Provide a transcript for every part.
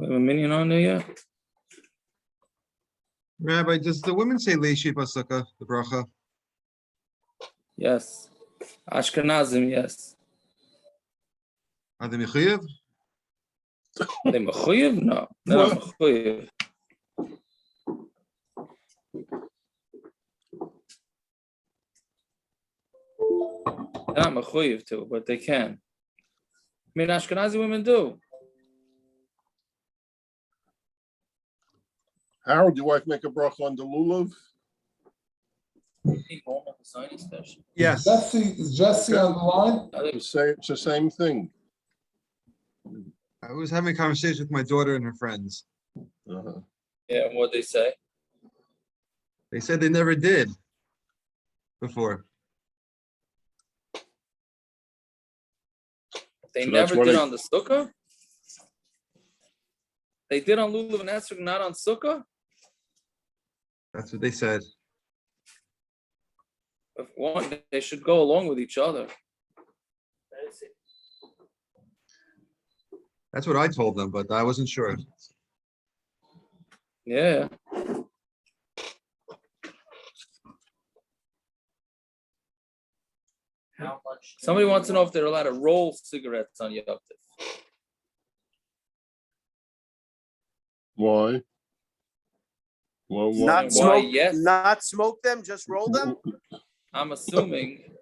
We have a minion on there yet? Rabbi, does the women say leishi basukah, the bracha? Yes. Ashkenazim, yes. Are they mechuyev? Are they mechuyev? No, they're not mechuyev. They're not mechuyev to, but they can. I mean, Ashkenazi women do. Harold, your wife make a bracha on the lulav? Yes. Is Jesse on the line? It's the same thing. I was having a conversation with my daughter and her friends. Uh-huh. Yeah, and what they say? They said they never did before. They So that's never what did I- on the sukkah? They did on lulav and esrog, not on sukkah? That's what they said. If one, they should go along with each other. That's what I told them, but I wasn't sure. Yeah. Somebody wants to know if they're allowed to roll cigarettes on Yom Tov. Why? Well, Not why? smoke- yes. Not smoke them, just roll them. I'm assuming.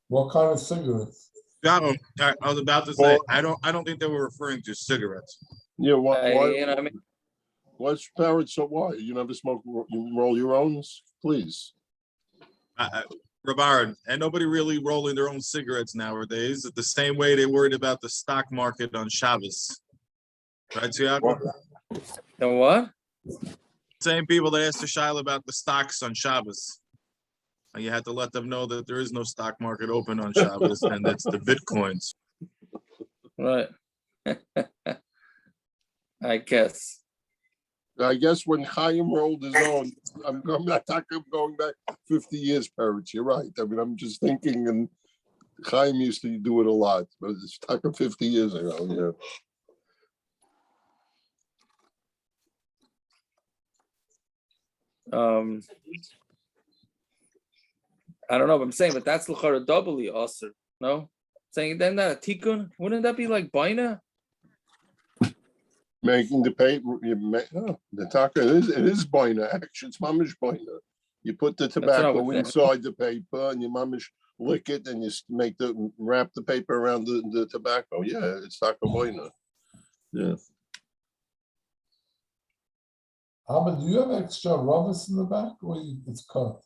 What kind of cigarettes? I was about to say, I don't think they were referring to cigarettes. Yeah, why? You know what I mean? What's parents? So why? You never smoke? You roll your own, please. Rabar, and nobody really rolling their own cigarettes nowadays. The same way they worried about the stock market on Shabbos, right? Tiago? The what? Same people that asked the Shaila about the stocks on Shabbos. And you had to let them know that there is no stock market open on Shabbos, and it's the Bitcoins. Right. I guess. I guess when Chaim rolled his own, I'm not talking going back 50 years, parents. You're right. I mean, I'm just thinking, and Chaim used to do it a lot, but it's talking 50 years ago. Yeah. I don't know, but I'm saying, but that's l'chara doubly also. No, saying then that a tikkun, wouldn't that be like baina? Making the paper, the taka, it is boina, actually, it's mamish boina. You put the what I tobacco would think. inside the paper and you mamish lick it and you wrap the paper around the tobacco. Yeah, it's taka boina. Yeah. But do you have extra rubbers in the back or it's cut?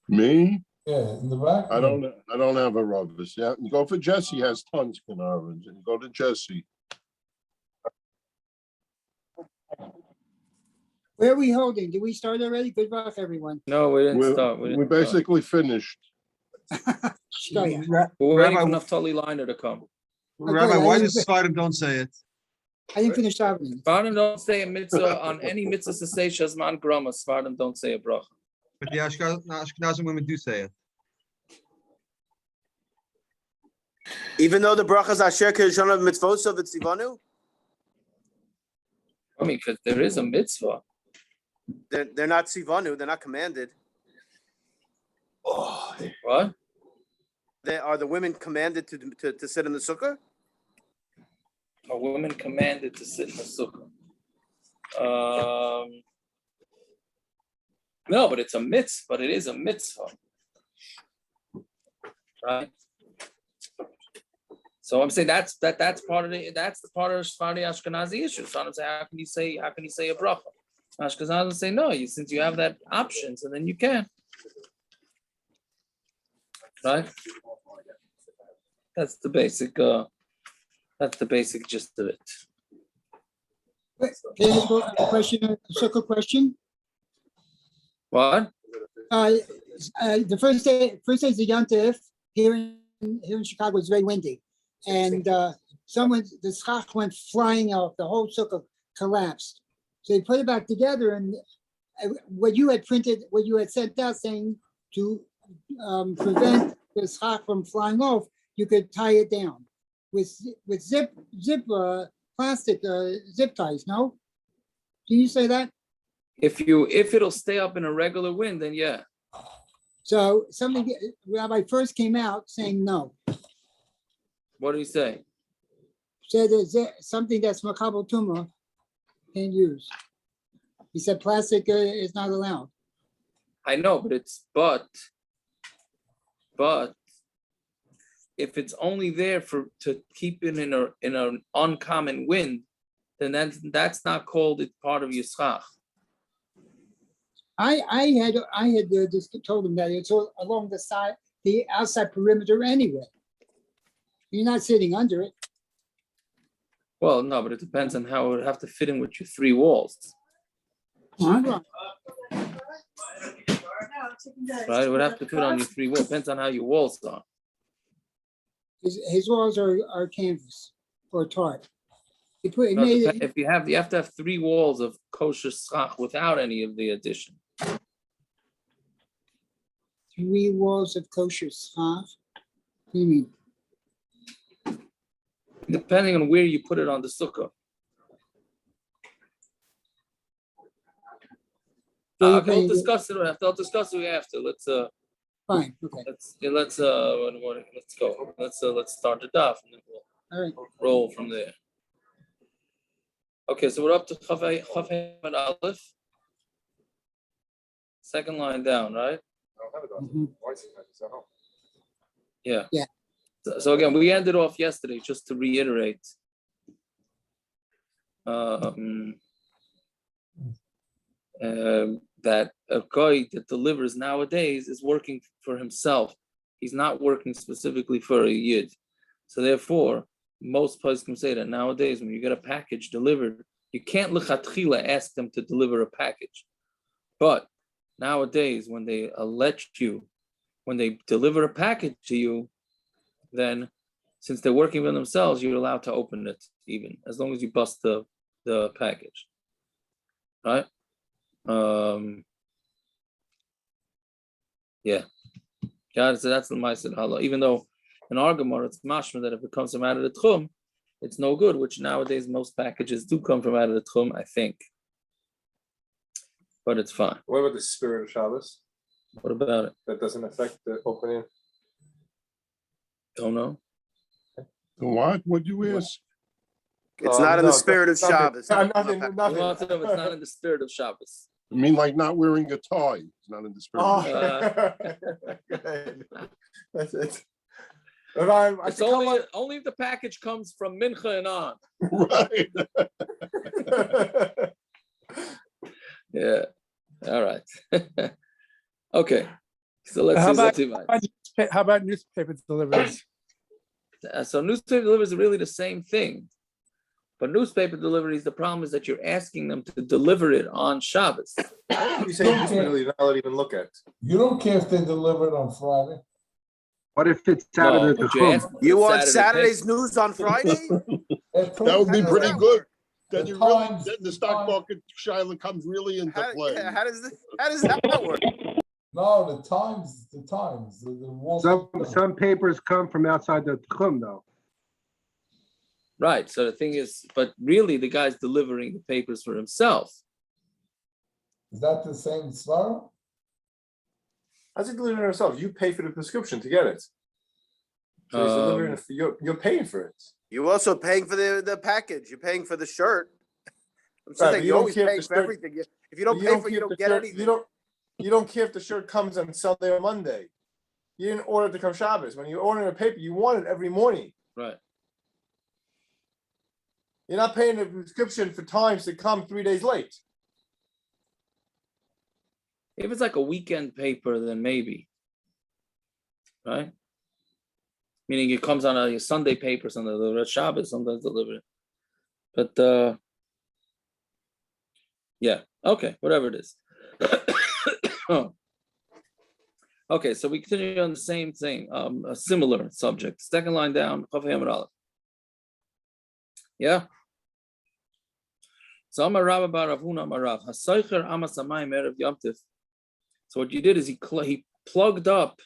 Me? Yeah, in the back. I don't have a rubbers. Yeah, you go for Jesse, has tons of orange, and go to Jesse. Where are we holding? Did we start already? Good luck, everyone. No, we didn't start. We basically finished. Shkoyach. We're waiting for Rabbi, Naftali Liner to come. Rabbi, why does Svardim don't say it? I didn't finish davening. Svardim don't say a mitzvah on any mitzvah to say Shazman Grama. Svardim don't say a bracha. But the Ashkenazim women do say it. Even though the brachas asher k'rishon of mitzvos of tzivanu, I mean, because there is a mitzvah. they're not tzivanu, they're not commanded. What? Are the women commanded to sit in the sukkah? A woman commanded to sit in the sukkah. No, but it's a mitzvah. But it is a mitzvah, right? So I'm saying that's part of the part of Sephardi Ashkenazi issue. So I'm saying, how can you say a bracha? Ashkenazim say no. Since you have that option, so then you can, right? That's the basic. That's the basic gist of it. Question, sukkah question. What? The first day of the Yom Tov here in Chicago was very windy, and the schach went flying out. The whole sukkah collapsed. So they put it back together, and what you had sent out saying to prevent the schach from flying off, you could tie it down. with zip plastic zip ties, no? Can you say that? If it'll stay up in a regular wind, then yeah. So Rabbi first came out saying no. What did he say? Said something that's makabel tumah can't use. He said plastic is not allowed. I know, but if it's only there to keep it in an uncommon wind, then that's not called it part of yischach. I had just told him that it's all along the outside perimeter anyway. You're not sitting under it. Well, no, but it depends on how it would have to fit in with your three walls. Right, it would have to fit on your three walls. Depends on how your walls are. His walls are canvas or tarp. No, if you have to have three walls of kosher schach without any of the addition. 3 walls of kosher schach. What do you mean? Depending on where you put it on the sukkah. Don't discuss it. I'll discuss it after. Let's fine. Okay. Let's go. Let's start the daf and then we'll roll from there. Okay, so we're up to Chaf and Aleph. Second line down, right? Mhm. Yeah. Yeah. So again, we ended off yesterday, just to reiterate. That a guy that delivers nowadays is working for himself. He's not working specifically for a yid. So therefore, most poskim say that nowadays when you get a package delivered, you can't lechatchila ask them to deliver a package. But nowadays, when they when they deliver a package to you, then since they're working for themselves, you're allowed to open it even, as long as you bust the package. Right? Yeah. God, so that's the Ma'aseh Hala. Even though in our Gemara it's mashma that if it comes from out of the tchum, it's no good, which nowadays most packages do come from out of the tchum, I think. But it's fine. What about the spirit of Shabbos? What about it? That doesn't affect the opening? Don't know. What? What'd you ask? It's not in the spirit of Shabbos. Nothing. It's not in the spirit of Shabbos. I mean, like not wearing a tie. It's not in the spirit. That's it. It's only if the package comes from Mincha and on. Right. Yeah. All right. Okay. So let's how about newspaper deliveries? So newspaper deliveries are really the same thing. But newspaper deliveries, the problem is that you're asking them to deliver it on Shabbos. You say newspaper you're not allowed to even look at. You don't care if they deliver it on Friday? What if it's Saturday to Chum? You want Saturday's news on Friday? That would be pretty good. Then The you really, Times- then the stock market, Shiloh, comes really into play. How does that work? No, the Times, the Wall Street. Some papers come from outside the Chum, though. Right. So the thing is, but really the guy's delivering the papers for himself. Is that the same svara? How's he delivering it himself? You pay for the prescription to get it. So he's delivering it you're paying for it. You're also paying for the package. You're paying for the shirt. I'm Right, saying you always pay for everything. If you don't pay for it, you don't get anything. You don't care if the shirt comes on Sunday or Monday. You didn't order it to come Shabbos. When you order a paper, you want it every morning. Right. You're not paying a prescription for times to come 3 days late. If it's like a weekend paper, then maybe. Right? Meaning it comes on a Sunday paper, sometimes delivered Shabbos, sometimes delivered. But yeah, okay, whatever it is. Okay, so we continue on the same thing, a similar subject. Second line down, yeah. So Amar Rabba bar Ravuna Marav Hasaycher Amas Amayim Erev Yom Tif. So what you did is he plugged up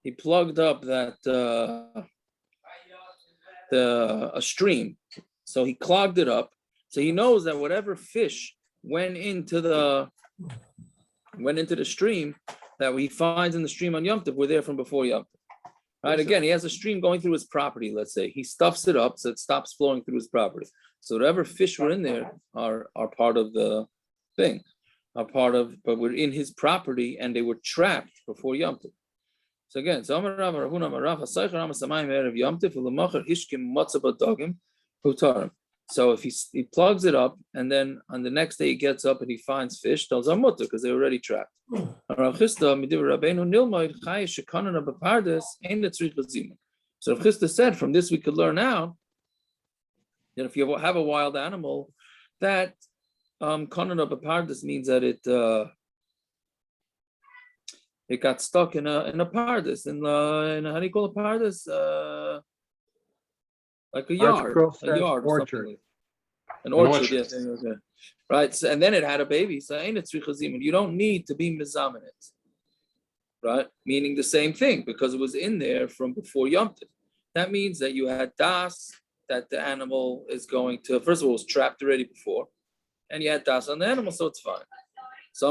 that a stream. So he clogged it up. So he knows that whatever fish went into the stream that he finds in the stream on Yom Tov were there from before Yom Tov. Right? Again, he has a stream going through his property, let's say. He stuffs it up so it stops flowing through his property. So whatever fish were in there are part of the thing, but we're in his property and they were trapped before Yom Tov. So again, so if he plugs it up and then on the next day he gets up and he finds fish, those are mutter because they're already trapped. So Rav Chisda said, from this we could learn out that if you have a wild animal, that kanan of a pardes means that it got stuck in a pardes, in how do you call a pardes? Like a yard or orchard. something. An orchard, yes. Okay. Right. So, and then it had a baby. So ain't it you don't need to be mizamin it. Right? Meaning the same thing because it was in there from before Yom Tov. That means that you had das, that the animal is going to, first of all, it was trapped already before, and you had das on the animal, so it's fine. So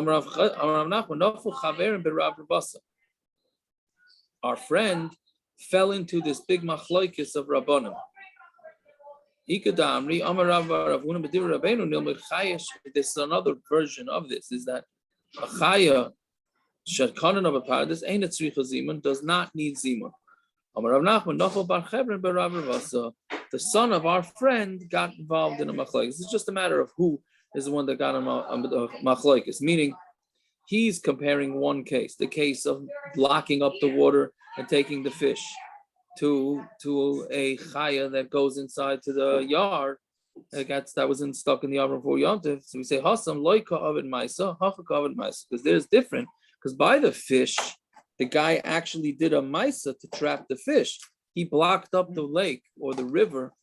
our friend fell into this big machlokes of Rabbanim. This is another version of this, is that a chaya shadkanan of a pardes ain't a tzricha zimun, does not need zimun. The son of our friend got involved in a machlokes. It's just a matter of who is the one that got him a machlokes, meaning he's comparing one case, the case of blocking up the water and taking the fish, to a chaya that goes inside to the yard that was stuck in the yard before Yom Tov. So we say hasam loika avid ma'isa, hacha avid ma'isa, because there's different. Because by the fish, the guy actually did a ma'isa to trap the fish. He blocked up the lake or the river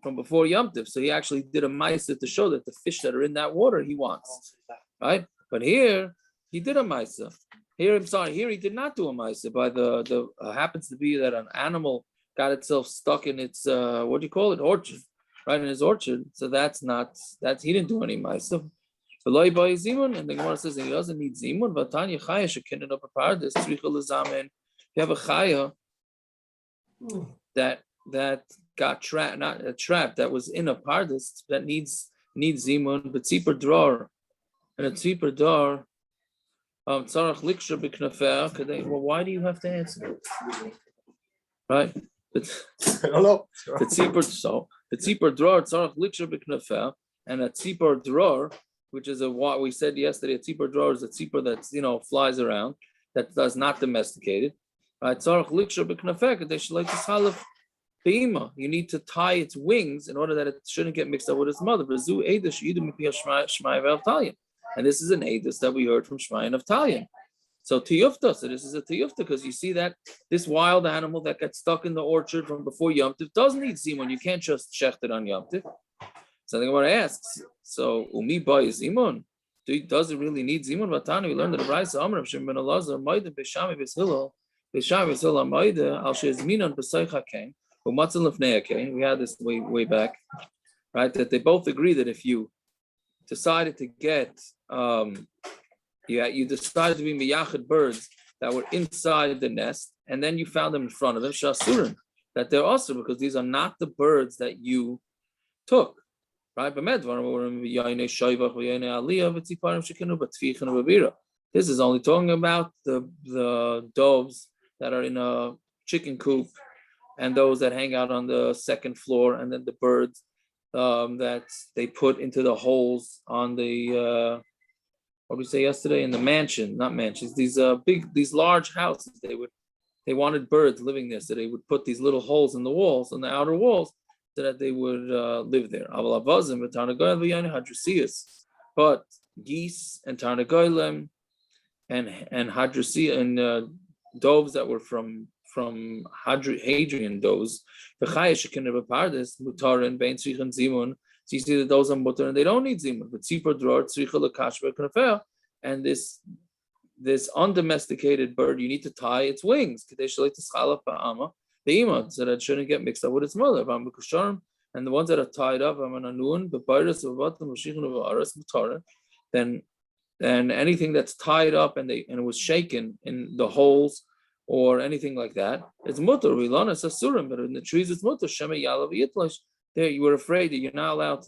from before Yom Tov. So he actually did a ma'isa to show that the fish that are in that water he wants, right? But here he did a ma'isa. Here he did not do a ma'isa. By the happens to be that an animal got itself stuck in its orchard, right in his orchard. So he didn't do any ma'isa. And the Gemara says he doesn't need zimun. You have a chaya that got trapped, not a trap, that was in a pardes that needs zimun, but tzipor dror, and a tzipor dror. Well, why do you have to answer? Right? The tzipor dror tzarach liksher b'knafeh, and a tzipor dror, which is what we said yesterday. A tzipor dror is a tzipor that's flies around, that does not domesticated. Right? Tzarach liksher b'knafeh kadesh like halaf beima. You need to tie its wings in order that it shouldn't get mixed up with its mother. V'zu eidish yidden mipiyah shmai v'avtalyan. And this is an edus that we heard from Shmai and Avtalion. So tiyufta, so this is a tiyufta because you see that this wild animal that got stuck in the orchard from before Yom Tov does need zimun. You can't just schechted on Yom Tov. So the Gemara asks, so umi boy zimun, does it really need zimun? Vatani, we learned that the Brayso Amar of Shimon ben Elazar, Moide b'shami b'shilal Moide al she'ezminon b'soicha kain u'matzon lefnei kain. We had this way back, right? That they both agree that if you decided to get, you decided to be miyachid birds that were inside the nest, and then you found them in front of them, shasurin, that they're also because these are not the birds that you took, right? This is only talking about the doves that are in a chicken coop, and those that hang out on the second floor, and then the birds that they put into the holes on the what did we say yesterday, in the not mansions, these large houses. They wanted birds living there, so they would put these little holes in the walls, on the outer walls, so that they would live there. But geese and tarnagoylem and hadrusia and doves that were from Hadrian doves, so you see that those are mutter and they don't need zimun. But tzipor dror tzricha lekashver knafeh, and this undomesticated bird, you need to tie its wings the iman, so that it shouldn't get mixed up with its mother. And the ones that are tied up, then anything that's tied up and it was shaken in the holes or anything like that, it's mutter. We learn it's asurim, but in the trees it's mutter. Shema yalav yitlash. There you were afraid that you're not allowed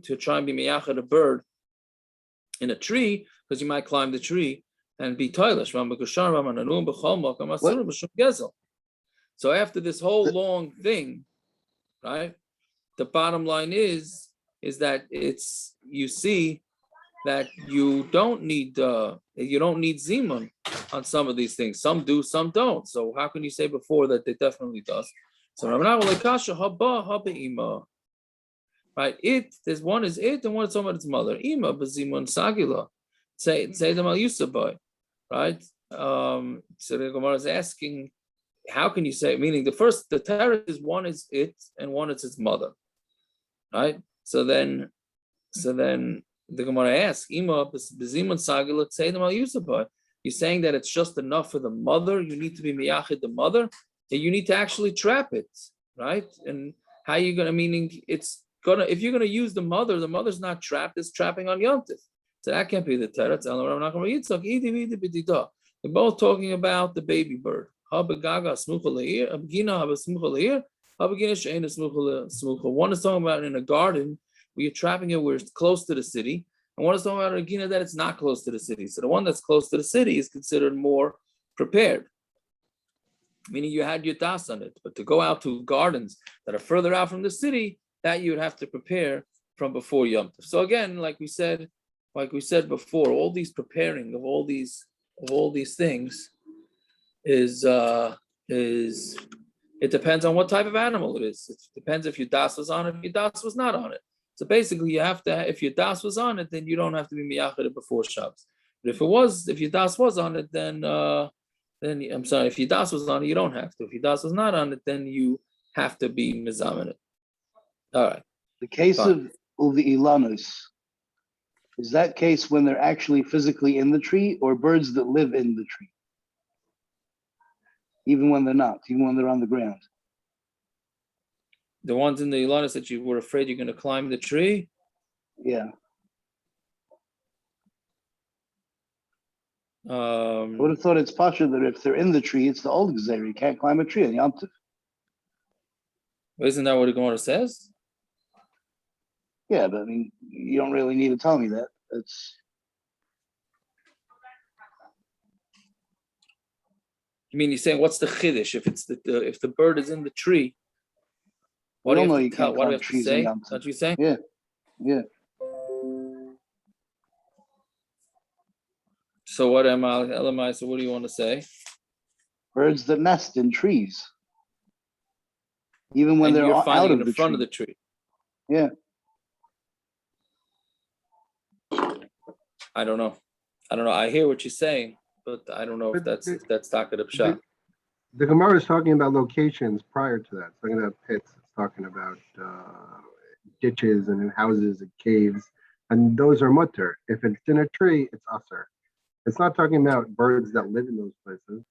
to try and be miyachad a bird in a tree because you might climb the tree and be toilish. So after this whole long thing, right? The bottom line is that you see that you don't need zimun on some of these things. Some do, some don't. So how can you say before that it definitely does? So right, there's one is it and one is talking about its mother. Ima b'zimun sagila. Say them al yusabai. Right? So the Gemara is asking, how can you say, meaning the terror is one is it and one is its mother. Right? So then the Gemara asks, Ima b'zimun sagila say them al yusabai. You're saying that it's just enough for the mother, you need to be miyachid the mother, and you need to actually trap it, right? And how you gonna, meaning it's gonna, if you're gonna use the mother's not trapped, it's trapping on yontif. So that can't be the teretz. They're both talking about the baby bird. One is talking about in a garden where you're trapping it where it's close to the city, and one is talking about a gina that it's not close to the city. So the one that's close to the city is considered more prepared, meaning you had your das on it. But to go out to gardens that are further out from the city, that you would have to prepare from before Yom Tov. So again, like we said before, all these preparing of all these things is it depends on what type of animal it is. It depends if your das was on it, if your das was not on it. So basically, you have to, if your das was on it, then you don't have to be miyachid before Shabbos. But if your das was on it, then I'm sorry, if your das was on it, you don't have to. If your das was not on it, then you have to be mizamin it. All right. The case of the ilanus, is that case when they're actually physically in the tree, or birds that live in the tree? Even when they're not, even when they're on the ground. The ones in the ilanus that you were afraid you're going to climb the tree? Yeah. I would have thought it's pasha that if they're in the tree, it's the old gzeira. You can't climb a tree on Yom Tov. Isn't that what the Gemara says? Yeah, but I mean, you don't really need to tell me that. That's. You mean you're saying what's the chiddush if it's if the bird is in the tree? What do you have to tell? What do you have to say? Don't you say? Yeah, yeah. So what am I? LMI. So what do you want to say? Birds that nest in trees, even when they're out of the front of the tree. Yeah. I don't know. I hear what you're saying, but I don't know if that's Taka the Pshat. The Gemara is talking about locations prior to that. It's talking about pits. It's talking about ditches and houses and caves, and those are mutter. If it's in a tree, it's usher. It's not talking about birds that live in those places.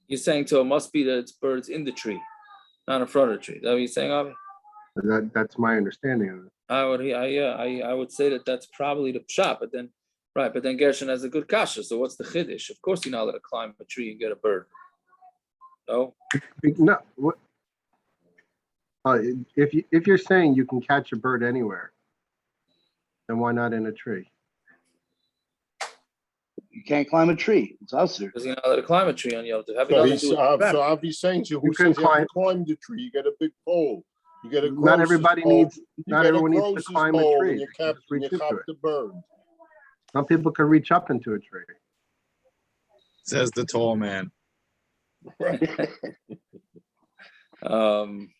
You're saying so it must be that it's birds in the tree, not in front of the tree. Is that what you're saying, Avi? That's my understanding of it. I would say that that's probably the pshat, but then Gershon has a good kasha. So what's the chiddush? Of course, you're not allowed to climb a tree and get a bird. No. No. What? If you're saying you can catch a bird anywhere, then why not in a tree? You can't climb a tree. It's usher. Because you're not allowed to climb a tree on Yom Tov. So Avi's saying to you, who says you have to climb the tree? You get a big pole. You get a not everybody pole. needs. Not everyone needs to climb a tree. You cap the bird. Some people can reach up into a tree. Says the tall man.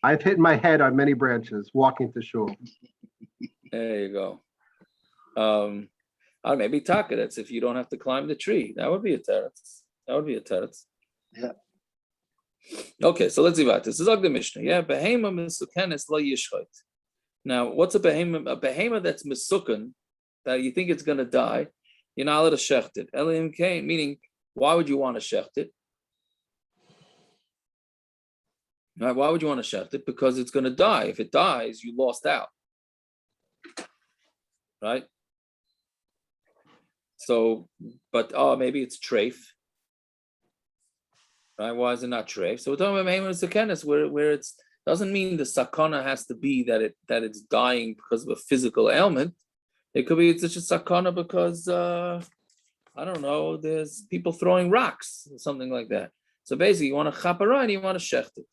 I've hit my head on many branches walking to shul. There you go. Maybe taka. That's if you don't have to climb the tree. That would be a teretz. Yeah. Okay, so let's see about this. This is the Mishna. Yeah, behema misukenes lo yishchot. Now, what's a behema? A behema that's misuken, that you think it's going to die. You're not allowed to schechted. Elim kain, meaning, why would you want to schechted? Right? Why would you want to shecht it? Because it's going to die. If it dies, you lost out. Right? So, but maybe it's treif. Right? Why is it not treif? So we're talking about Mehemer Sekenes, where it's doesn't mean the sakana has to be that it's dying because of a physical ailment. It could be it's just a sakana because I don't know, there's people throwing rocks or something like that. So basically, you want to chapara and you want to shecht it,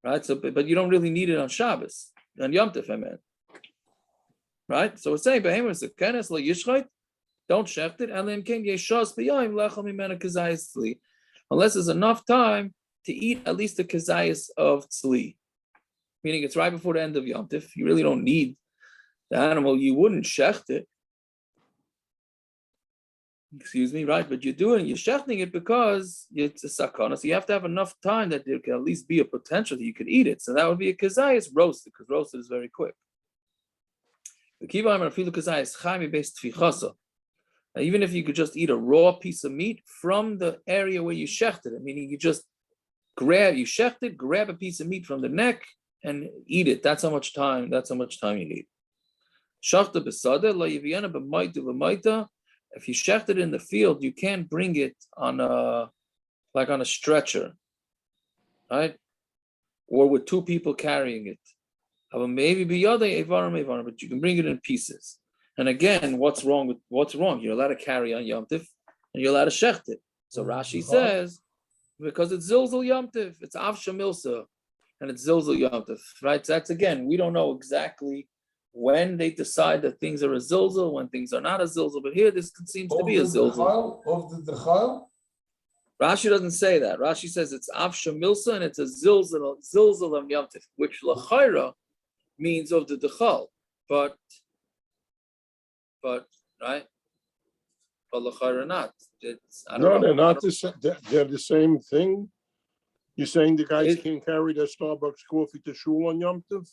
right? So, but you don't really need it on Shabbos, on Yom Tov, I mean. Right? So we're saying behemoth sekenes lo yishchait, don't shecht it, unless there's enough time to eat at least the kazayas of tzli. Meaning it's right before the end of Yom Tov. You really don't need the animal. You wouldn't shecht it. Excuse me, right? But you're shechting it because it's a sakana. So you have to have enough time that there can at least be a potential that you could eat it. So that would be a kazayas roasted, because roasted is very quick. Even if you could just eat a raw piece of meat from the area where you shechted it, meaning you just shecht it, grab a piece of meat from the neck and eat it. That's how much time you need. If you shecht it in the field, you can't bring it on a stretcher, right? Or with two people carrying it. Maybe but you can bring it in pieces. And again, what's wrong? You're allowed to carry on Yom Tiv, and you're allowed to shecht it. So Rashi says, because it's Zilzal Yom Tiv, it's Av Shamilsa, and it's Zilzal Yom Tiv, right? So that's again, we don't know exactly when they decide that things are a Zilzal, when things are not a Zilzal, but here this seems to be a Zilzal. Of the Dechal? Rashi doesn't say that. Rashi says it's Av Shamilsa, and it's a Zilzal of Yom Tiv, which L'chaira means of the Dechal, but right? But l'chayra not. They're not the same. They're the same thing. You're saying the guys can't carry their Starbucks coffee to shul on Yom Tov?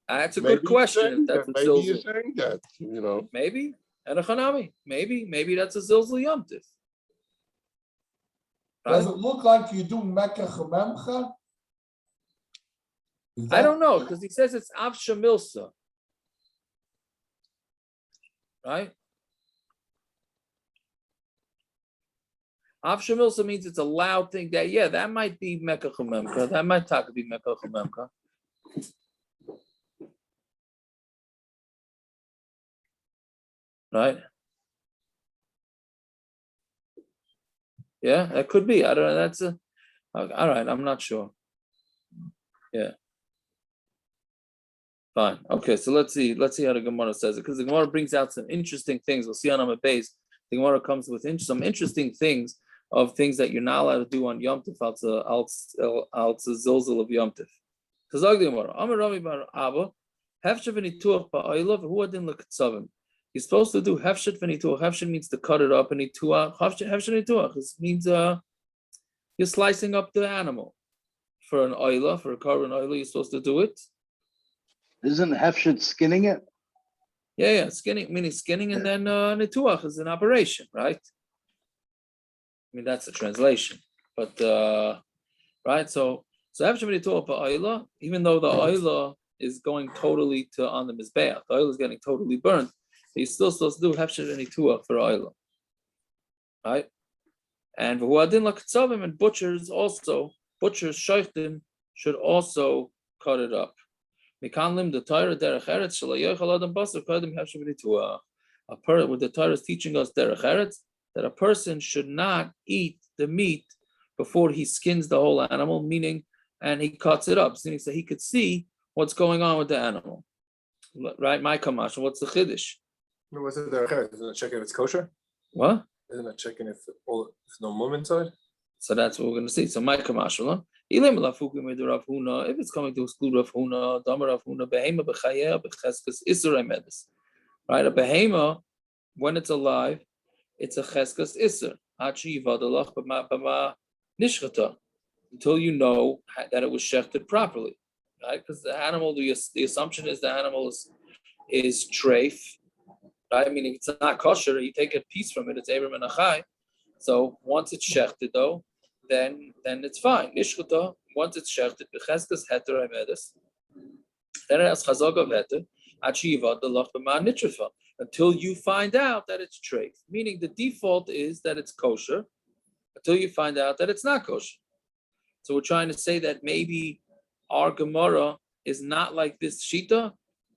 That's a good question. Maybe you're saying that, you know. Maybe. And a chanami. Maybe that's a zilzal Yom Tov. Does it look like you do Mecca Chememcha? I don't know, because he says it's Av Shamilsa. Right? Av Shamilsa means it's a loud thing. That might be Mecca Chememcha. That might talk to be Mecca Chememcha. Right? Yeah, that could be. I don't know. That's all right. I'm not sure. Yeah. Fine. Okay, so let's see how the Gemara says it, because the Gemara brings out some interesting things. We'll see on Amud base. The Gemara comes with some interesting things of things that you're not allowed to do on Yom Tov. It's a zilzal of Yom Tov. Because the Gemara, Amar Rami bar Abba, hefshet v'nituach ba'oilav hu adin l'ketzavim. You're supposed to do hefshet v'nituach. Hefshet means to cut it up, and nituach. Hefshet nituach means you're slicing up the animal. For an oila, for a carbon oila, you're supposed to do it. Isn't hefshet skinning it? Yeah, skinning, meaning skinning, and then nituach is an operation, right? I mean, that's the translation. But, right, so hefshet nituach ba'oila, even though the oila is going totally on the mizbeach, the oila is getting totally burned, he's still supposed to do hefshet nituach for oila, right? And v'huadin l'ketzavim, and butchers shechted should also cut it up. The Torah is teaching us derech eretz, that a person should not eat the meat before he skins the whole animal, meaning, and he cuts it up, meaning so he could see what's going on with the animal. Right? My kamash. What's the chiddush? What's it derech eretz? Isn't it checking if it's kosher? What? Isn't it checking if there's no mum inside? So that's what we're going to see. So my kamash. If it's coming to exclude Rav Huna, Damar Rav Huna, behema b'chayeh b'cheskes isur medis. Right, a behema, when it's alive, it's a cheskes isur. Hachi yivadalach b'ma nishchata, until you know that it was shechted properly. Right, because the animal, the assumption is the animal is treif. Right, meaning it's not kosher. You take a piece from it, it's ever menachai. So once it's shechted, though, then it's fine. Nishchuta, once it's schechted, b'cheskas heter hamedes, then it has chazak of heter, achiva the lach b'ma nitrifa, until you find out that it's treif. Meaning the default is that it's kosher, until you find out that it's not kosher. So we're trying to say that maybe our Gemara is not like this shita,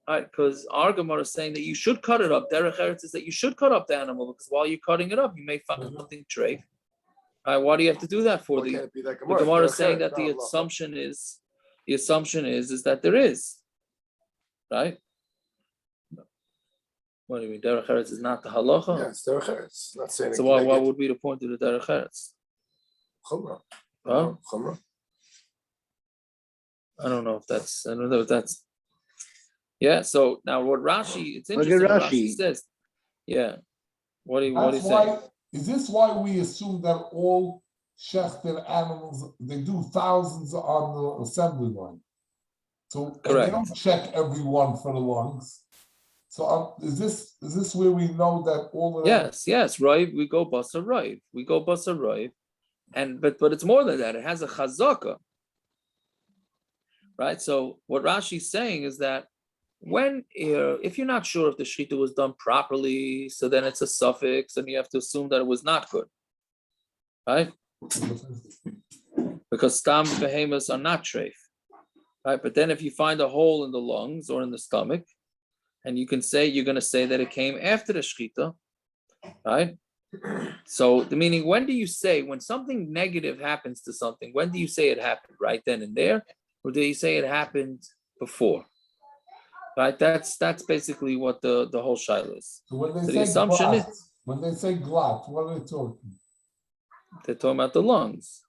right? Because our Gemara is saying that you should cut it up. Derech Eretz is that you should cut up the animal, because while you're cutting it up, you may find something treif. Why do you have to do that for? Why The can't it be that Gemara is Derech saying Eretz, that not the halacha. assumption is that there is, right? What do you mean? Derech Eretz is not the halacha. Yeah, it's Derech Eretz. Not saying So what would be the point of the Derech Eretz? Chumrah. Huh? Chumrah. I don't know if that's. Yeah. So now what Rashi? It's Look at interesting. What Rashi. Rashi says. Yeah. What do you That's say? why, is this why we assume that all schechted animals, they do thousands on the assembly line? So and they Correct. don't check every one for the lungs. So is this where we know that all of them? Yes, right. We go basa right. And but it's more than that. It has a chazaka, right? So what Rashi's saying is that when if you're not sure if the shechita was done properly, so then it's a suffix, and you have to assume that it was not good, right? Because stam behemoths are not treif, right? But then if you find a hole in the lungs or in the stomach, and you're going to say that it came after the shechita, right? So the meaning, when do you say, when something negative happens to something, when do you say it happened? Right then and there, or do you say it happened before? Right, that's basically what the whole shaila is. So when they So say the assumption glat, is when they say glat, what are they talking? they're talking about the lungs,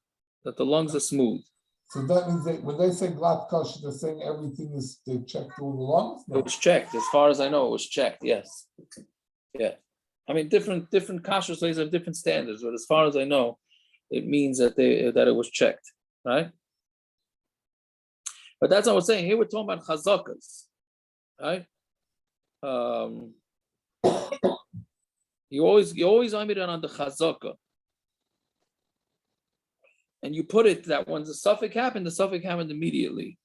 that the lungs are smooth. So that means when they say glat kosher, they're saying everything is, they checked all the lungs? No. It was checked, as far as I know, it was checked. Yes, yeah. I mean, different kasher slaves have different standards, but as far as I know, it means that it was checked, right? But that's what we're saying. Here we're talking about chazakas, right? You always amid on the chazaka, and you put it that when the suffix happened immediately.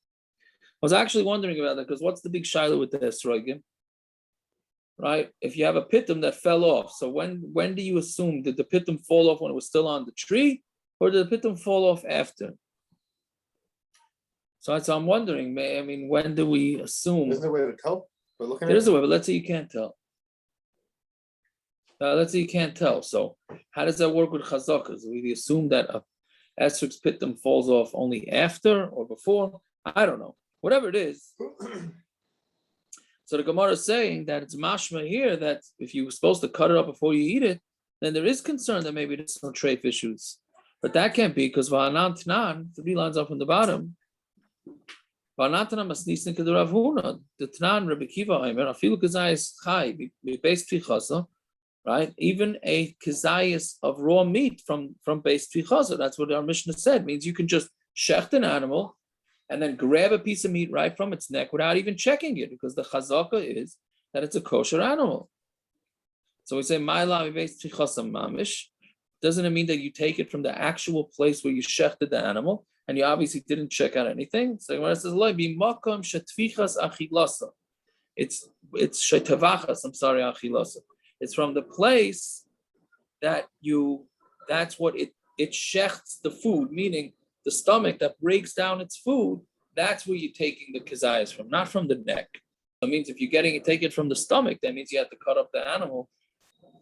I was actually wondering about that, because what's the big shaila with the esrogim? Right? If you have a pitum that fell off, so when do you assume, did the pitum fall off when it was still on the tree, or did the pitum fall off after? So I'm wondering, I mean, when do we assume? Isn't there a way to tell? There is a way, but let's say you can't tell. So how does that work with chazakas? We assume that a esrog's pitum falls off only after or before? I don't know. Whatever it is. So the Gemara is saying that it's mashma here that if you were supposed to cut it up before you eat it, then there is concern that maybe there's some treif issues. But that can't be, because v'anan tnan, 3 lines up from the bottom, v'anan tnan masnisin k'derav huna, the tnan Rebbe Kiva Omer, afilu kazayis chai, base tfichasa, right? Even a kazayis of raw meat from base tfichasa, that's what our Mishna said, means you can just shecht an animal, and then grab a piece of meat right from its neck without even checking it, because the chazaka is that it's a kosher animal. So we say, mamish. Doesn't it mean that you take it from the actual place where you shechted the animal, and you obviously didn't check out anything? So when it says, it's shetavachas, achilasa. It's from the place that that's what it shechts the food, meaning the stomach that breaks down its food, that's where you're taking the kazayas from, not from the neck. That means if you're take it from the stomach, that means you have to cut up the animal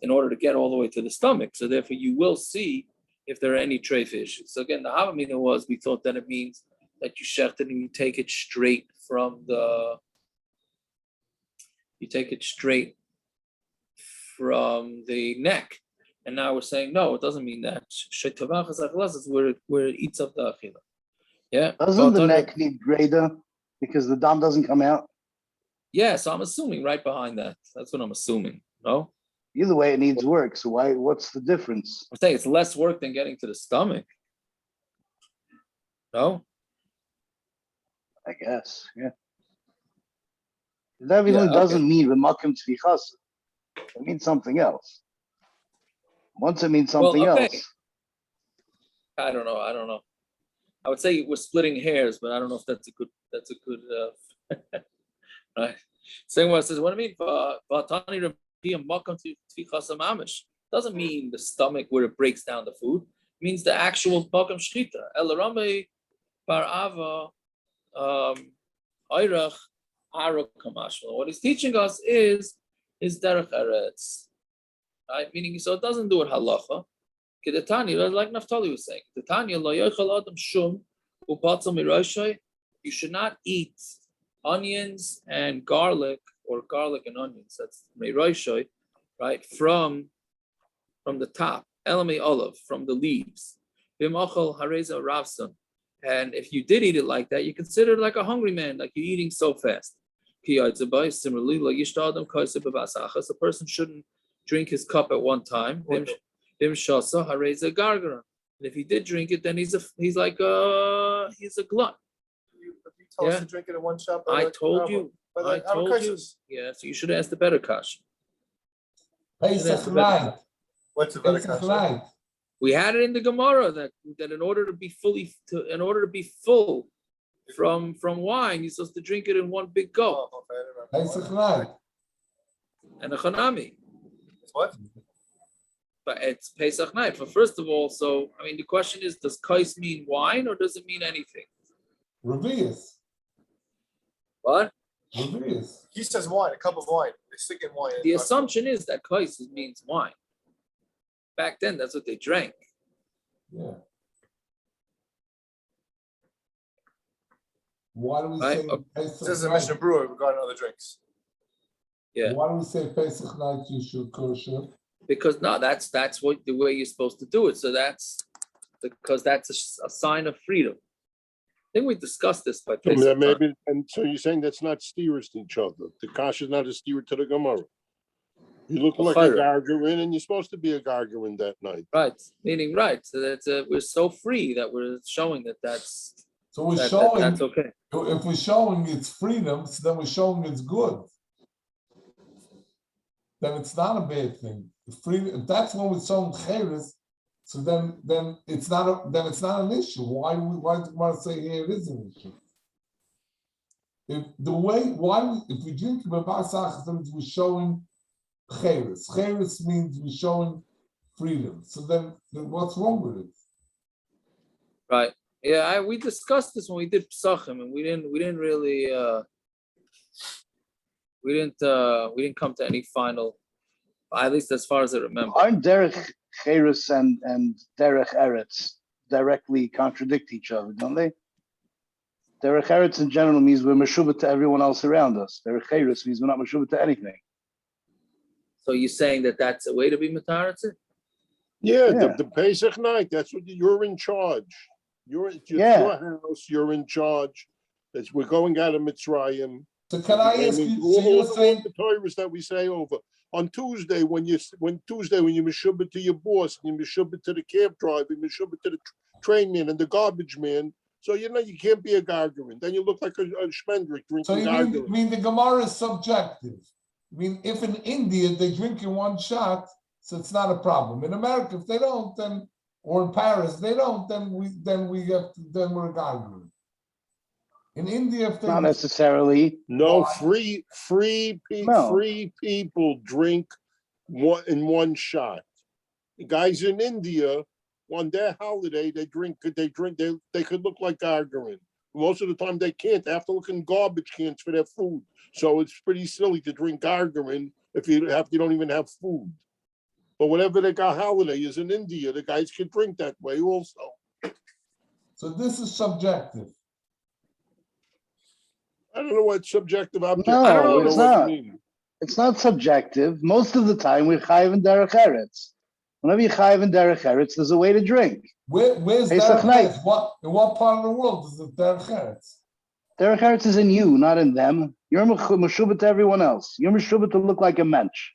in order to get all the way to the stomach. So therefore you will see if there are any treif issues. So again, the havamina was, we thought that it means that you shecht it and you take it straight from the neck. And now we're saying, no, it doesn't mean that. Is where it eats up the achila. Yeah. Doesn't the neck need grader because the dam doesn't come out? Yeah, so I'm assuming right behind that. That's what I'm assuming. No? Either way, it needs work. So what's the difference? I'm saying it's less work than getting to the stomach. No? I guess, yeah. That really doesn't mean the makim tzvichasa. It means something else. Once it means something else. I don't know. I would say we're splitting hairs, but I don't know if that's a good. Right. Same one says, what do you mean? Doesn't mean the stomach where it breaks down the food. It means the actual makam shchita. El Rame bar Ava Oirach Arok Kamashma. What he's teaching us is derech eretz. Right? Meaning, so it doesn't do it halacha. Kedetanya, like Naftali was saying, Kedetanya lo yochel adam shum upatzal miroshay. You should not eat onions and garlic, or garlic and onions. That's miroshay, right? From the top, elami olive, from the leaves. Bimachal hareza ravson. And if you did eat it like that, you consider it like a hungry man, like you're eating so fast. Similarly, a person shouldn't drink his cup at one time. And if he did drink it, then he's a glutton. If you tell us to drink it in one shot, I told you. Yeah, so you should ask the better question. Pesach night. What's the better question? We had it in the Gemara that in order to be full from wine, you're supposed to drink it in one big go. Pesach night. And a chanami. What? But it's Pesach night. But first of all, the question is, does kais mean wine or does it mean anything? Revius. What? Revius. He says wine, a cup of wine. They stick in wine. The assumption is that kais means wine. Back then, that's what they drank. Yeah. Why do we say Pesach This is a night? Mishna brewer regarding other drinks. Yeah. Why do we say Pesach night you should kosher? Because that's what the way you're supposed to do it. So that's because that's a sign of freedom. I think we discussed this by Pesach. So maybe, and so you're saying that's not steers to each other. The kash is not a steer to the Gemara. You look like a gargarin, and you're supposed to be a gargarin that night. Right, meaning right. So that's we're so free that we're showing that's. So we're showing that's okay. If we're showing it's freedom, so then we're showing it's good. Then it's not a bad thing. Freedom. That's when we're showing cheres. So then it's not an issue. Why do we want to say here it is an issue? If we drink b'basach, we're showing cheres. Cheres means we're showing freedom. So then what's wrong with it? Right. Yeah, we discussed this when we did Pesachim, and we didn't really we didn't come to any final, at least as far as I remember. Aren't derech cheres and derech eretz directly contradict each other, don't they? Derech eretz in general means we're meshubah to everyone else around us. Derech cheres means we're not meshubah to anything. So you're saying that that's a way to be mataritz? Yeah, the Pesach night. That's what you're in charge. It's your house. You're in charge. We're going out of Mitzrayim. So can I ask you? So you're saying the Torahs that we say over on Tuesday when you meshubah to your boss, you meshubah to the cab driver, you meshubah to the train man and the garbage man. So you can't be a gargarin. Then you look like a shmendrik drinking. So you mean the Gemara is subjective? I mean, if in India they drink in one shot, so it's not a problem. In America, if they don't, then, or in Paris they don't, then we're a gargarin. In India, if they not necessarily. No, free people drink in one shot. The guys in India, on their holiday, they could look like gargarin. Most of the time they can't. They have to look in garbage cans for their food. So it's pretty silly to drink gargarin if you don't even have food. But whatever they got holiday is in India, the guys can drink that way also. So this is subjective. I don't know what's subjective. No, it's not. It's not subjective. Most of the time we're chayiv in derech eretz. Whenever you're chayiv in derech eretz, there's a way to drink. Where's derech eretz? In what part of the world is it derech eretz? Derech eretz is in you, not in them. You're meshubah to everyone else. You're meshubah to look like a mensch.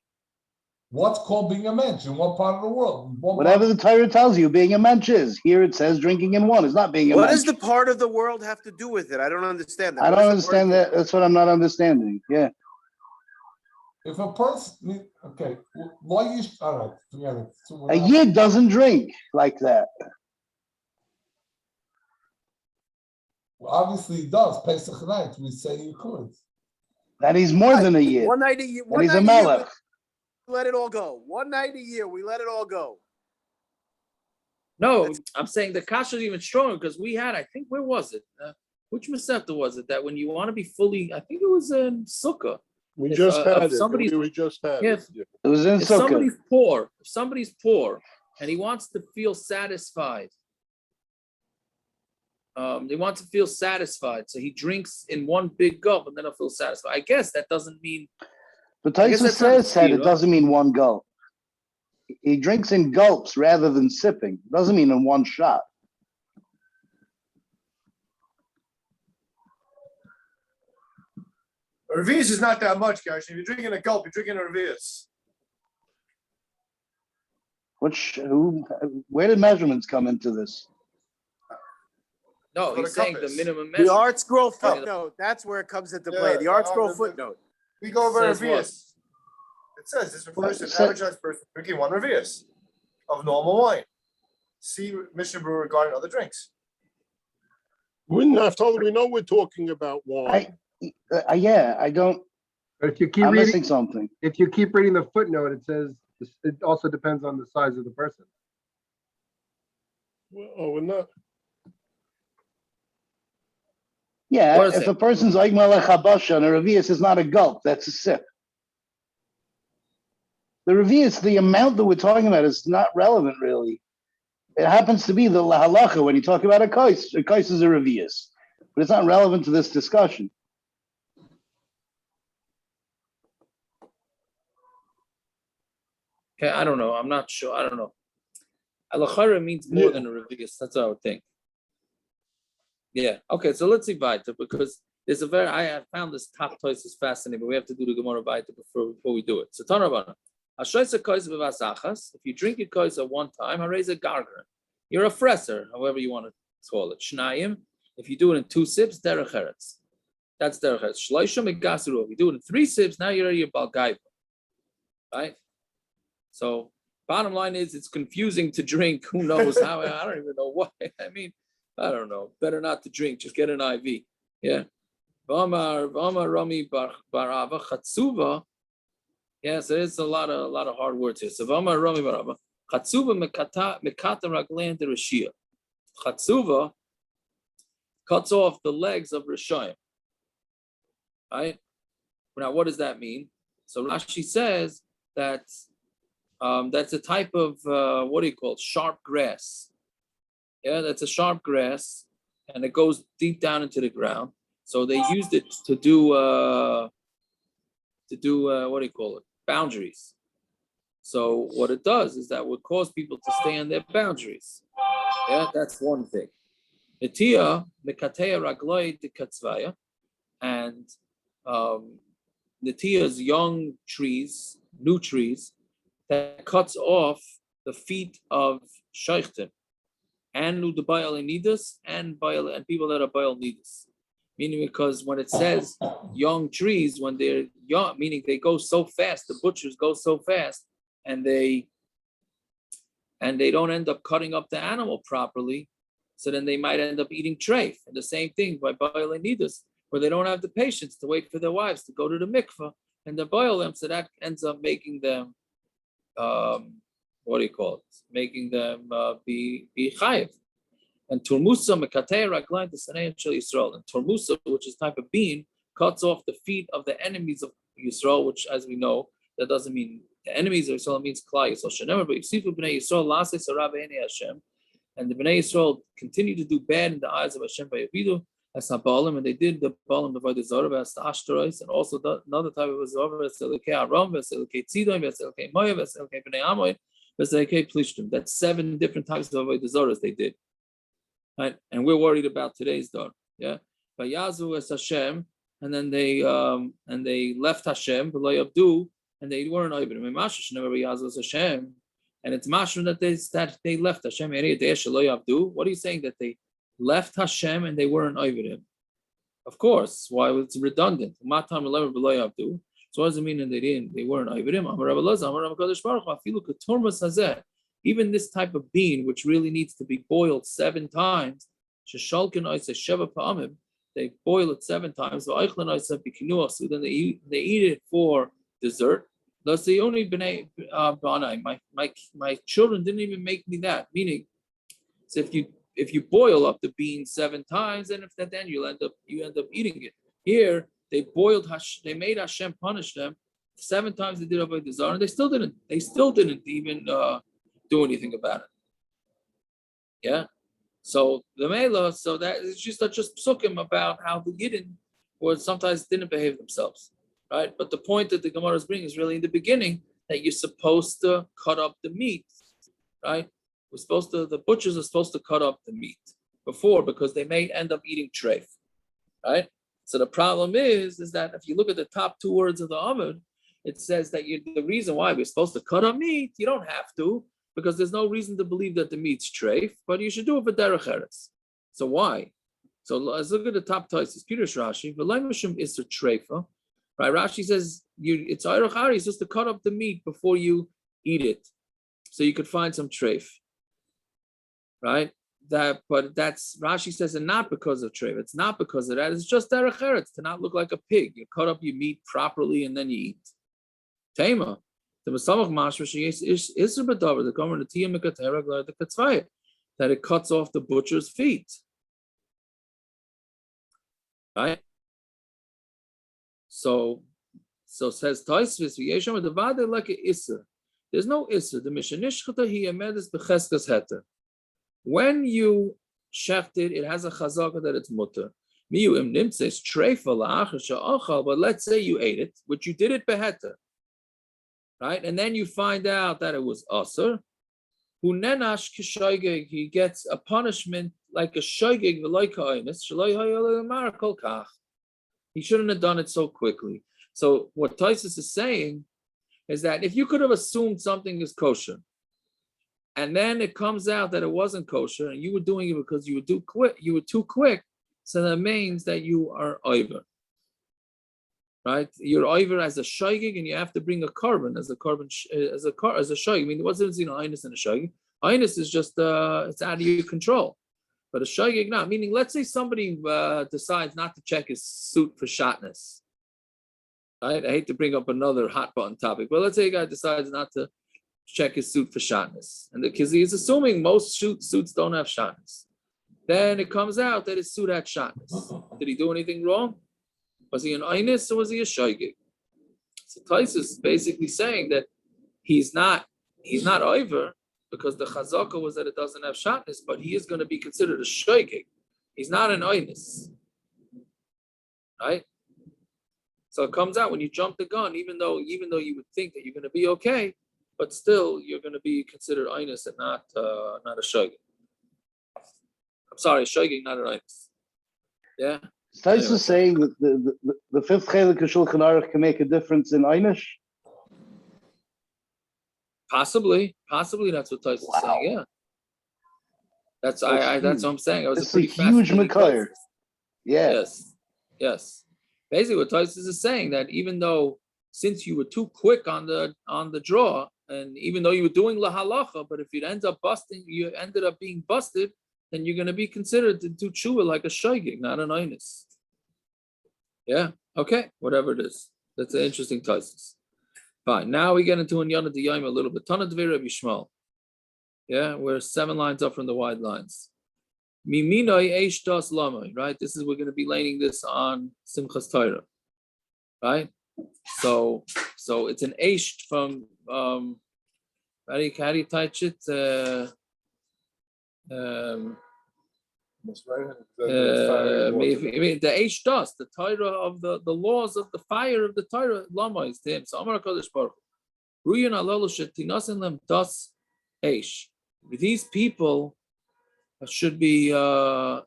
What's called being a mensch? In what part of the world? Whatever the Torah tells you, being a mensch is. Here it says drinking in one is not being a mensch. What does the part of the world have to do with it? I don't understand that. I don't understand that. That's what I'm not understanding. Yeah. If a person, okay, why you? All right, forget it. A yid doesn't drink like that. Well, obviously he does. Pesach night, we say you could. That he's more than a year. One night a year. And One he's a night a year. melech. We let it all go. One night a year, we let it all go. No, I'm saying the kasha is even stronger because we had, I think, where was it? Which Masechta was it that when you want to be fully, I think it was in Sukkah. We If, just had if it. somebody's- We just had Yeah, it. Yeah. It was in If Sukkah. somebody's poor and he wants to feel satisfied, they want to feel satisfied, so he drinks in one big gulp and then he'll feel satisfied. I guess that doesn't mean. But I guess Taisa that's said not it doesn't mean one gulp. He drinks in gulps rather than sipping. It doesn't mean in one shot. A revius is not that much, guys. If you're drinking a gulp, you're drinking a revius. Where did measurements come into this? No, What he's a cup saying the is. minimum The measure. art scroll Oh. footnote, that's where it comes into Yeah, play. The art scroll the- footnote. We go over a Says what? revius. It says this refers to an Well, average sized person drinking one revius of normal wine. See Mishnah Brewer regarding other drinks. Wouldn't have told we know we're talking about wine. I don't. But if you keep I'm reading, missing something. if you keep reading the footnote, it says it also depends on the size of the person. Oh, we're not. Yeah, What is if it? a person's like Melech Habasha and a revius is not a gulp, that's a sip. The revius, the amount that we're talking about is not relevant really. It happens to be the halacha when you talk about a kais is a revius, but it's not relevant to this discussion. Okay, I don't know. I'm not sure. I don't know. Alachara means more than a revius. That's what I would think. Yeah. Okay. So let's see Vaita because there's I have found this top choice is fascinating, but we have to do the Gemara Vaita before we do it. So Tanarabana. If you drink your kois at one time, a garger. You're a fresser, however you want to call it. Shnayim. If you do it in 2 sips, derech eretz. That's derech eretz. Shloishim egasuru. If you do it in 3 sips, now you're your balgaiva. Right? So bottom line is it's confusing to drink. Who knows how? I don't even know why. I mean, I don't know. Better not to drink. Just get an IV. Yeah. V'amar Rami Barava Chatzuva. Yes, there is a lot of hard words here. So V'amar Rami Barava Chatzuva Mekata Raglan de Rishia. Chatzuva cuts off the legs of Rishayim. Right? Now, what does that mean? So Rashi says that that's a type of sharp grass. Yeah, that's a sharp grass, and it goes deep down into the ground. So they used it to do boundaries. So what it does is that would cause people to stay on their boundaries. Yeah, that's one thing. Netia mekateya ragloi de katzvaya, and Netia's young trees, new trees, that cuts off the feet of schechted and udabayal nidus and people that are bayal nidus. Meaning because when it says young trees, when they're young, meaning they go so fast, the butchers go so fast, and they don't end up cutting up the animal properly, so then they might end up eating treif. And the same thing by bayal nidus, where they don't have the patience to wait for their wives to go to the mikveh and they boil them, so that ends up making them making them be chayiv. And turmusa mekatei raglaim t'sanei shel Yisrael. And turmusa, which is type of bean, cuts off the feet of the enemies of Yisrael, which, as we know, that doesn't mean the enemies of Yisrael, means klal Yisrael. Shenemer b'yisifu b'nei Yisrael lasei sarah b'nei Hashem. And the b'nei Yisrael continue to do bad in the eyes of Hashem by Yavidu as habalim, and they did the balim of the zorah as the ashtaros, and also another type of zorah as elokei aram, as elokei tzidon, as elokei moav, as elokei b'nei amoy, as elokei plishtim. That's 7 different types of the zorahs they did. Right, and we're worried about today's door. Yeah, by Yazu as Hashem, and then they left Hashem, v'lo and they weren't oibim. Mashish never by Yazu as Hashem, and it's mashma that they left Hashem. What are you saying that they left Hashem and they weren't oibim? Of course, why? It's redundant. So what does it mean that they weren't oibim? Even this type of bean, which really needs to be boiled 7 times, They boil it 7 times. So then they eat it for dessert. My children didn't even make me that. Meaning, so if you boil up the beans 7 times, and then you end up eating it. Here they made Hashem punish them 7 times. They did avodah zarah, and they still didn't even do anything about it. Yeah. So the Mela, so that is just psukim about how the yidden sometimes didn't behave themselves, right? But the point that the Gemara is bringing is really in the beginning that you're supposed to cut up the meat, right? The butchers are supposed to cut up the meat before, because they may end up eating treif, right? So the problem is that if you look at the top 2 words of the Amud, it says that the reason why we're supposed to cut up meat, you don't have to, because there's no reason to believe that the meat's treif, but you should do it for derech eretz. So why? So let's look at the top taisis. Pirush Rashi, v'leimashim is a treifa, right? Rashi says it's ayrochari, it's just to cut up the meat before you eat it, so you could find some treif, right? But that's Rashi says, and not because of treif. It's not because of that. It's just derech eretz, to not look like a pig. You cut up your meat properly and then you eat. Tema. The Masamach Mashma is Badavar, the Gomer, the Tia Mikatera, the Katzvaya, that it cuts off the butcher's feet. Right? So says Taisvis, Yesham, the Vade like a Isser. There's no Isser. The Mishnishchata, he amedis becheskas heter. When you schechted, it has a chazaka that it's mutter. Miyu im nimtses treifa la'achar sha'achal, but let's say you ate it, which you did it beheter. Right, and then you find out that it was aser. Who nenash kishoigeg, he gets a punishment like a shoigeg v'loikainis shaloi hayol kol kach. He shouldn't have done it so quickly. So what Taisus is saying is that if you could have assumed something is kosher, and then it comes out that it wasn't kosher, and you were doing it because you were too quick, so that means that you are over. Right, you're over as a shaygig, and you have to bring a carbon as a shaygig. I mean, what's the difference between einus and a shaygig? Einus is just it's out of your control, but a shaygig not. Meaning, let's say somebody decides not to check his suit for shotness. Right, I hate to bring up another hot button topic, but let's say a guy decides not to check his suit for shotness, and because he's assuming most suits don't have shotness. Then it comes out that his suit had shotness. Did he do anything wrong? Was he an einus or was he a shaygig? So Taisus is basically saying that he's not over, because the chazaka was that it doesn't have shatnez, but he is going to be considered a shaygig. He's not an einus, right? So it comes out when you jump the gun, even though you would think that you're going to be okay, but still you're going to be considered einus and not a shaygig. I'm sorry, shaygig, not an einus. Yeah. Tais is saying that the 5th chelik of Shulchan Aruch can make a difference in Einish? Possibly that's what Tais is saying. Yeah, that's what I'm saying. It's a huge makar. Yeah. Yes. Basically, what Tais is saying, that even though, since you were too quick on the draw, and even though you were doing la halacha, but if you ended up being busted, then you're going to be considered to do tshuva like a shaygig, not an einus. Yeah, okay, whatever it is. That's an interesting thesis. Fine, now we get into Inyana D'Yayim a little bit. Tana Dvei Rabbi Shmuel. Yeah, we're 7 lines up from the wide lines. Miminoi eish das lamai, right? We're going to be laying this on Simchas Torah, right? So it's an eish from, how do you touch it? The Eish dust, the Torah of the laws of the fire of the Torah, Lama is to him. So Amar HaKadosh Baruch Hu, Ruyan Alalu Shetinasin Lem Das Eish. These people should be I'm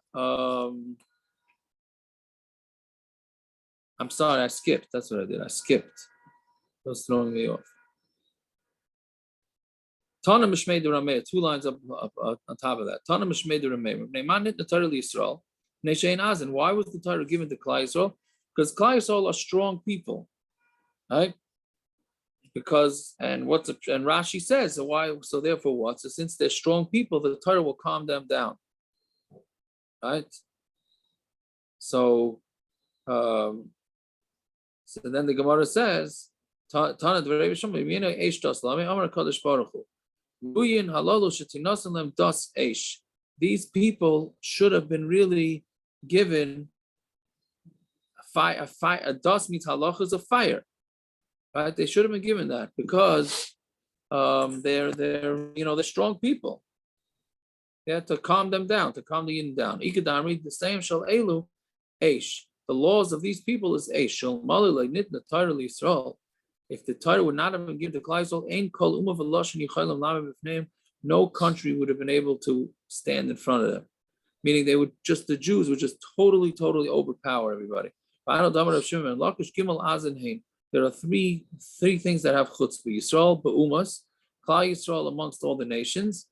sorry, I skipped. That's what I did. I skipped. That was throwing me off. Tana Mishmei de Rameh, 2 lines up on top of that. Tana Mishmei de Rameh. Neiman the Torah Yisrael. Neishein Azin. Why was the Torah given to Klal Yisrael? Because Klal Yisrael are strong people, right? Because and Rashi says, so why? So therefore, what? So since they're strong people, the Torah will calm them down. right? So, so then the Gemara says, "Tana dv'rei b'shom b'yina eish das lami amar kadosh baruch hu ruyin halalu shetinasan lem das eish." These people should have been really given a fire. A das means halach is a fire, right? They should have been given that because they're strong people. Yeah, to calm them down, to calm the yidden down. Ikadamri, the same shall elu eish. The laws of these people is eish. Shall mali like nitna Torah Yisrael. If the Torah would not have been given to Klal Yisrael, ein kol umav v'loshen yichaylam lama b'fneim, no country would have been able to stand in front of them. Meaning the Jews would just totally overpower everybody. There are three things that have chutzpah. Yisrael ba'umas, Klal Yisrael amongst all the nations,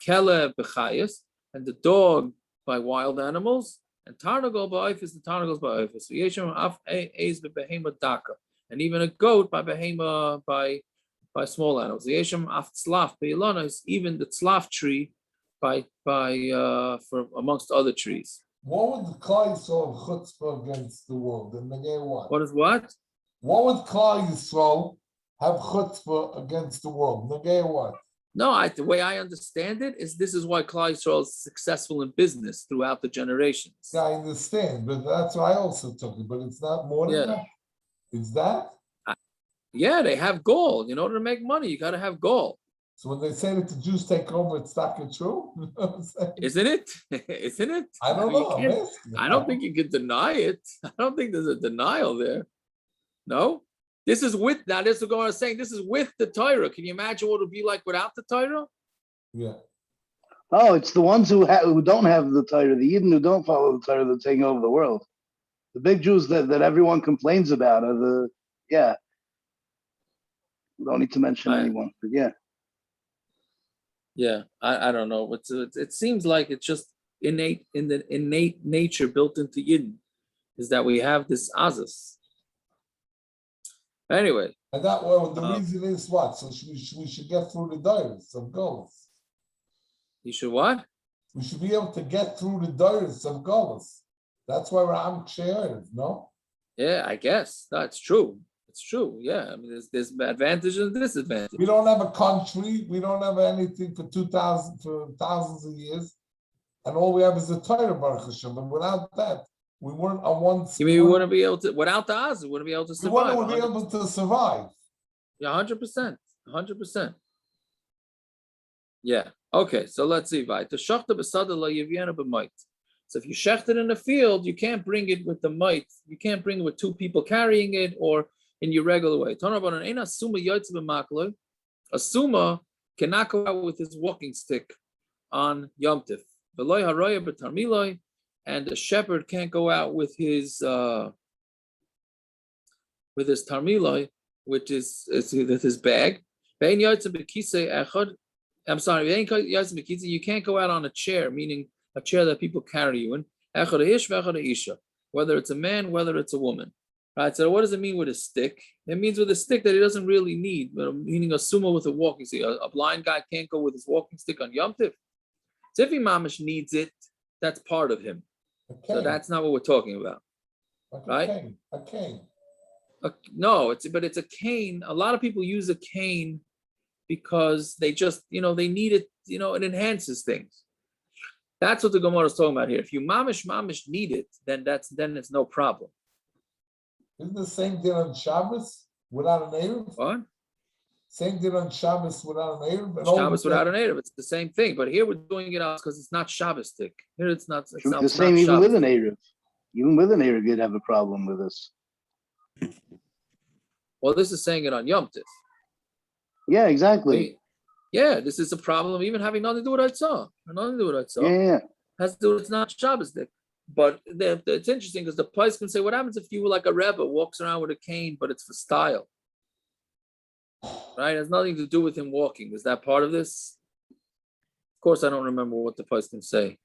Kele b'chayas, and the dog by wild animals, and Tarnagol ba'oifis, the Tarnagols ba'oifis. Yeshem af eis b'behema daka, and even a goat by behema by small animals. Yeshem af tzlaf b'ilana, even the tzlaf tree by for amongst other trees. What would the Klal Yisrael have chutzpah against the world? And again, what? What is what? What would Klal Yisrael have chutzpah against the world? Again, what? No, the way I understand it is this is why Klal Yisrael is successful in business throughout the generations. Yeah, I understand, but that's what I also took it. But it's not more than that. It's that. Yeah, they have gold. In order to make money, you got to have gold. So when they say that the Jews take over, it's not true. Isn't it? Isn't it? I don't know. I don't think you can deny it. I don't think there's a denial there. No. This is with, now this is what I'm saying, this is with the Torah. Can you imagine what it would be like without the Torah? Yeah. Oh, it's the ones who don't have the Torah, the yidden who don't follow the Torah, that are taking over the world. The big Jews that everyone complains about are the, we don't need to mention anyone, but yeah. Yeah, I don't know. It seems like it's just innate nature built into yidden, is that we have this azus. Anyway. And that the reason is what? So we should get through the dairies of goals. You should what? We should be able to get through the dairies of goals. That's why we're amksheir, no? Yeah, I guess that's true. It's true. Yeah, I mean, there's advantages and disadvantages. We don't have a country. We don't have anything for thousands of years, and all we have is the Torah, Baruch Hashem. And without that, we weren't on one. You mean we wouldn't be able to, without the Oz, we wouldn't be able to survive? We wouldn't be able to survive. Yeah, 100%. 100%. Yeah. Okay, so let's see. So if you schechted in the field, you can't bring it with the mite. You can't bring it with two people carrying it or in your regular way. A suma cannot go out with his walking stick on Yom Tif. And the shepherd can't go out with his tarmiloi, which is his bag. I'm sorry, you can't go out on a chair, meaning a chair that people carry you in. Whether it's a man, whether it's a woman. Right, so what does it mean with a stick? It means with a stick that he doesn't really need, meaning a sumo with a walking stick. A blind guy can't go with his walking stick on Yom Tif. So if he mamish needs it, that's part of him. So that's not what we're talking about, right? A cane. No, it's a cane. A lot of people use a cane because they just, they need it. It enhances things. That's what the Gemara is talking about here. If you mamish need it, then it's no problem. Isn't the same thing on Shabbos without an Erev? What? Same thing on Shabbos without an Erev? Shabbos without an Erev, it's the same thing. But here we're doing it out because it's not Shabbos stick. Here it's not. It's the same even with an Erev. Even with an Erev, you'd have a problem with this. Well, this is saying it on Yom Tif. Yeah, exactly. Yeah, this is a problem even having nothing to do with Eitzah. Nothing to do with Eitzah. Yeah. Has to do with it's not Shabbos stick. But it's interesting because the place can say, what happens if you were like a Rebbe, walks around with a cane, but it's for style? Right? It has nothing to do with him walking. Is that part of this? Of course, I don't remember what the place can say.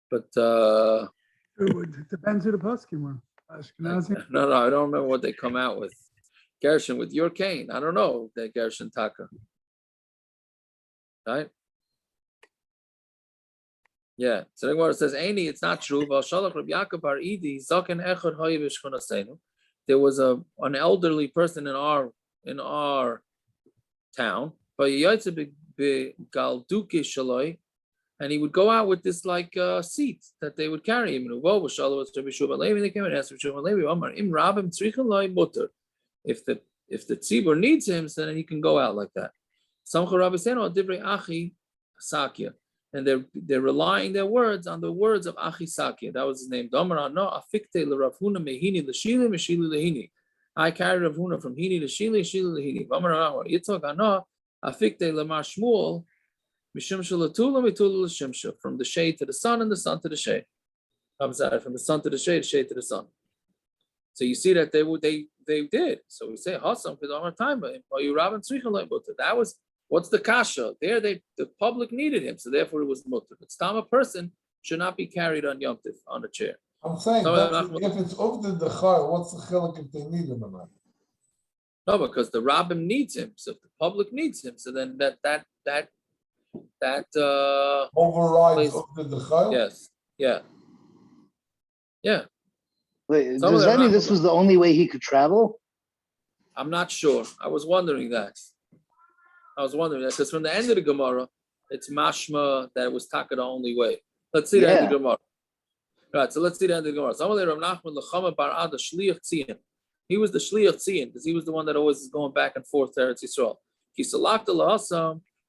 But it depends who the poskim were. Ashkenazi. No, I don't remember what they come out with. Gershon, with your cane. I don't know that Gershon Taka. Right? Yeah. So the Gemara says, "Aini, it's not true." There was an elderly person in our town, and he would go out with this like seat that they would carry him. They came and asked if the tzibur needs him, so then he can go out like that. And they're relying their words on the words of Achi Sakya. That was his name. I carried Rav Huna from Hini to Shili, Shili to Hini. From the shade to the sun and the sun to the shade. I'm sorry, from the sun to the shade to the sun. So you see that they did. So we say Hasam for the time, but that was what's the kasha? There the public needed him, so therefore it was mutter. But Stam, a person should not be carried on Yom Tif on a chair. I'm saying if it's over the chayil, what's the chiluk if they need him or not? No, because the rabbim needs him. So if the public needs him, so then that overrides over the chayil. Yes. Yeah. Yeah. Wait, does that mean this was the only way he could travel? I'm not sure. I was wondering that because from the end of the Gemara, it's mashma that it was taka the only way. Let's see the end of the Gemara. Right, so let's see the end of the Gemara. He was the shliach tzion because he was the one that always is going back and forth to Eretz Yisrael.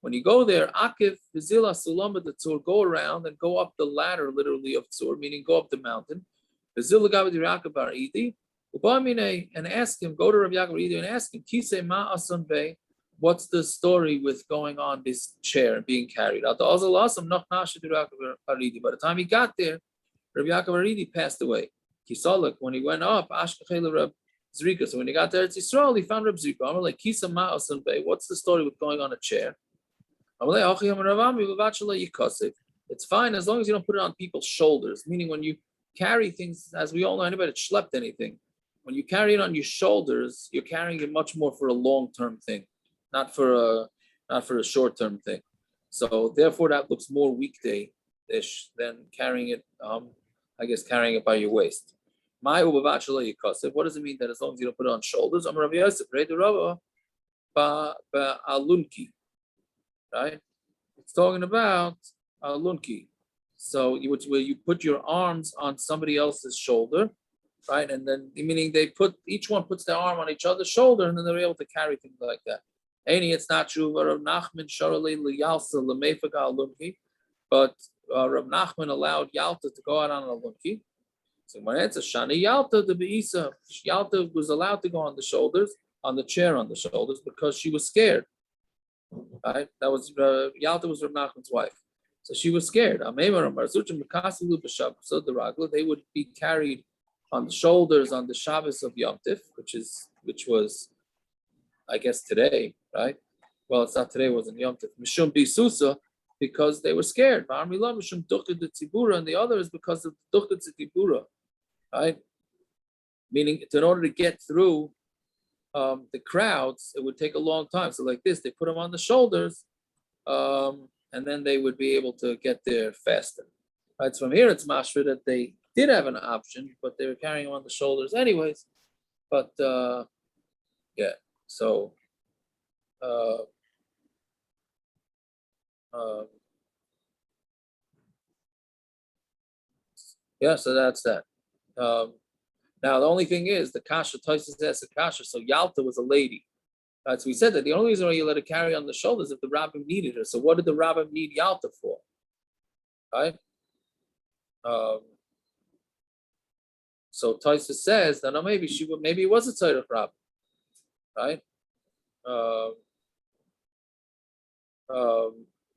When you go there, akiv v'zila sulamba the tzur, go around and go up the ladder, literally of tzur, meaning go up the mountain. V'zila gavad Yaakov bar Idi, and ask him, go to Rabbi Yaakov bar Idi and ask him, kisei ma asan bei, what's the story with going on this chair and being carried? By the time he got there, Rabbi Yaakov bar Idi passed away. Kisalak, when he went up, Zrika. So when he got there to Yisrael, he found Reb Zrika. I'm like, Kisa ma asan bei, what's the story with going on a chair? It's fine as long as you don't put it on people's shoulders. Meaning when you carry things, as we all know, anybody that schlepped anything, when you carry it on your shoulders, you're carrying it much more for a long-term thing, not for a short-term thing. So therefore, that looks more weekday-ish than carrying it. I guess carrying it by your waist. What does it mean that as long as you don't put it on shoulders? I'm Rabbi Yosef, alunki. Right? It's talking about alunki. So where you put your arms on somebody else's shoulder, right? And then meaning each one puts their arm on each other's shoulder, and then they're able to carry things like that. It's not true. Rav Nachman but Rav Nachman allowed Yalta to go out on a lunki. So when it's a Shani Yalta, the Beisa, Yalta was allowed to go on the shoulders, on the chair on the shoulders, because she was scared. Right? That was Yalta was Rav Nachman's wife. So she was scared. So the Ragla, they would be carried on the shoulders on the Shabbos of Yom Tif, which was, I guess, today, right? Well, it's not today, it wasn't Yom Tif. Mishum Bisusa, because they were scared. And the other is because of the Duchad Tzibura, right? Meaning, in order to get through the crowds, it would take a long time. So like this, they put them on the shoulders, and then they would be able to get there faster. Right? So from here, it's mashra that they did have an option, but they were carrying them on the shoulders anyways. But yeah, so yeah, so that's that. Now the only thing is the kasha Tosis has a kasha. So Yalta was a lady. Right, so we said that the only reason why you let her carry on the shoulders is if the rabbim needed her. So what did the rabbim need Yalta for? Right? So Tosis says that maybe it was a tzarech rabbim, right?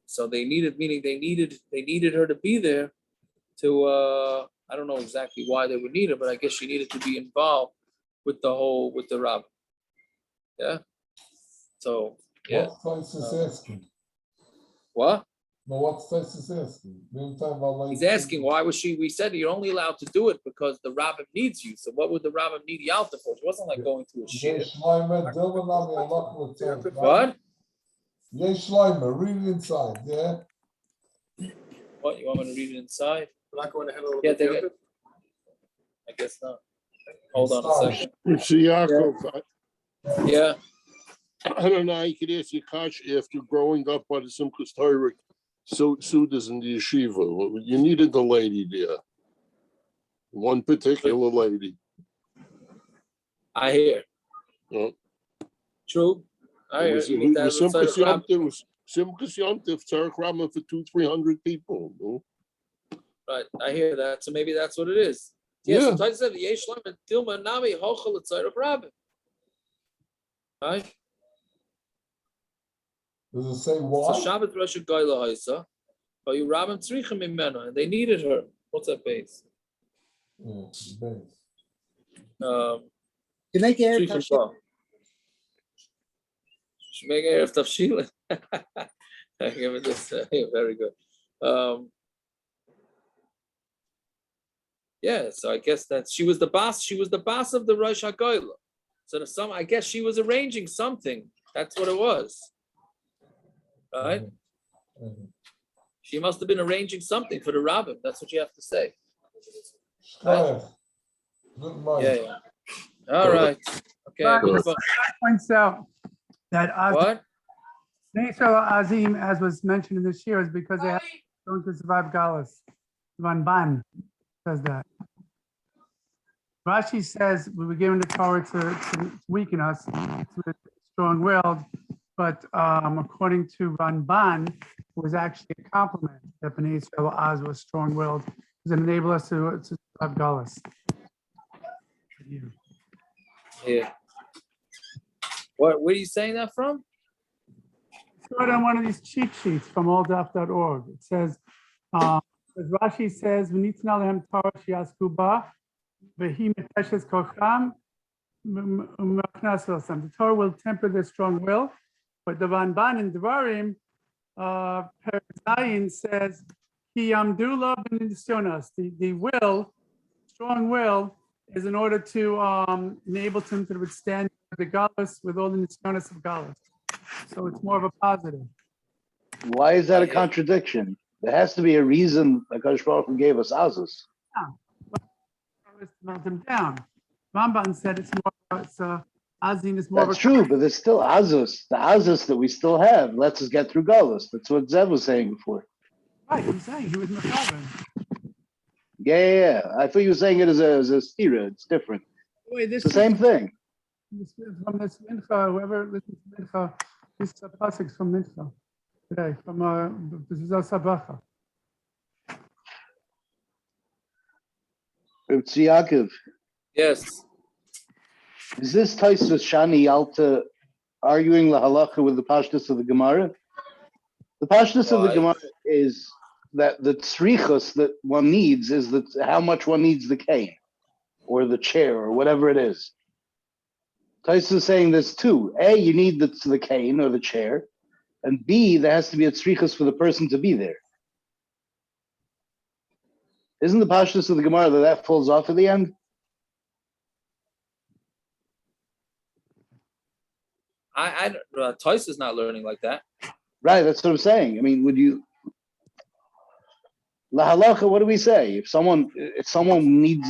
So they needed her to be there to I don't know exactly why they would need her, but I guess she needed to be involved with the rabbin. Yeah. So yeah. What's Tosis asking? What? No, what's Tosis asking? He's asking why was she? We said you're only allowed to do it because the rabbin needs you. So what would the rabbin need Yalta for? It wasn't like going to a shir. What? Yesh Shleimer, read it inside, yeah? What, you want me to read it inside? We're not going ahead a little Yeah, bit. they further? get- I guess not. Hold on a second. See, Yaakov, Yeah, I don't know, I could ask you, Kosh, after growing up by the Simchas Torah, Sudas in the yeshiva, you needed the lady there. One particular lady. I hear. Uh, True. I It hear. was You need it that was outside Simchas of Rab- Yom Tov, it was Simchas Yom Tov, Tzarech Rabbah for 200-300 people. No? Right, I hear that. So maybe that's what it is. Yeah, so Yeah. Taisa said, Yesh Lamed Dilma Nami Hochel Tzarech Rabbah. Right? Does it say So why? Shabbat Rosh Goyla Haisa, but you Rabbim Tzrichim Imenu, and they needed her. What's that base? Yeah, base. To make air Tzrichim touch. Ba. Should make Erev Tavshilin. I give it this. Yeah, very good. Yeah, so I guess that she was the boss. She was the boss of the Rosh HaGoyla. So I guess she was arranging something. That's what it was. Right? Mhm. She must have been arranging something for the rabbin. That's what you have to say. Shkoyach. Good morning. Yeah. All right. Okay. But good this book. points out that What? Israel Azim, as was mentioned in this year, is because they have going to survive Galus. Ban says that. Rashi says we were given the Torah to weaken us, to strong-willed, but according to Ramban, it was actually a compliment that Bnei Israel Az was strong-willed, because it enabled us to survive Galus. Yeah. What? Where are you saying that from? It's right on one of these cheat sheets from alldaf.org. It says, as Rashi says, we need to know them Torah shiasku ba, v'hi meteshes kocham, the Torah will temper their strong will, but the Ramban in Devarim, Perek says, Ki yamdu lo b'nisyonos. The will, strong will, is in order to enable them to withstand the galus with all the nisyonos of galus. So it's more of a positive. Why is that a contradiction? There has to be a reason that Kadosh Baruch Hu gave us Azus. To melt them down. Ramban said it's more, Azin is more That's of a true, but there's still Azus. The Azus that we still have lets us get through Galus. That's what Zev was saying before. right. He's saying he was Mechavan. Yeah. I thought you were saying it as a stira. It's different. Wait, It's the same thing. From this Mincha, whoever listens to Mincha, this is a pasuk from Mincha today, from this is Sabacha. It's Yaakov. Yes. Is this Taisus Shani Yalta arguing the halacha with the pashtus of the Gemara? The pashtus of the Why? Gemara is that the tzrichus that one needs is that how much one needs the cane or the chair or whatever it is. Taisus is saying there's two. A, you need the cane or the chair, and B, there has to be a tzrichus for the person to be there. Isn't the pashtus of the Gemara that falls off at the end? Toys is not learning like that. Right, that's what I'm saying. I mean, would you la halacha? What do we say if someone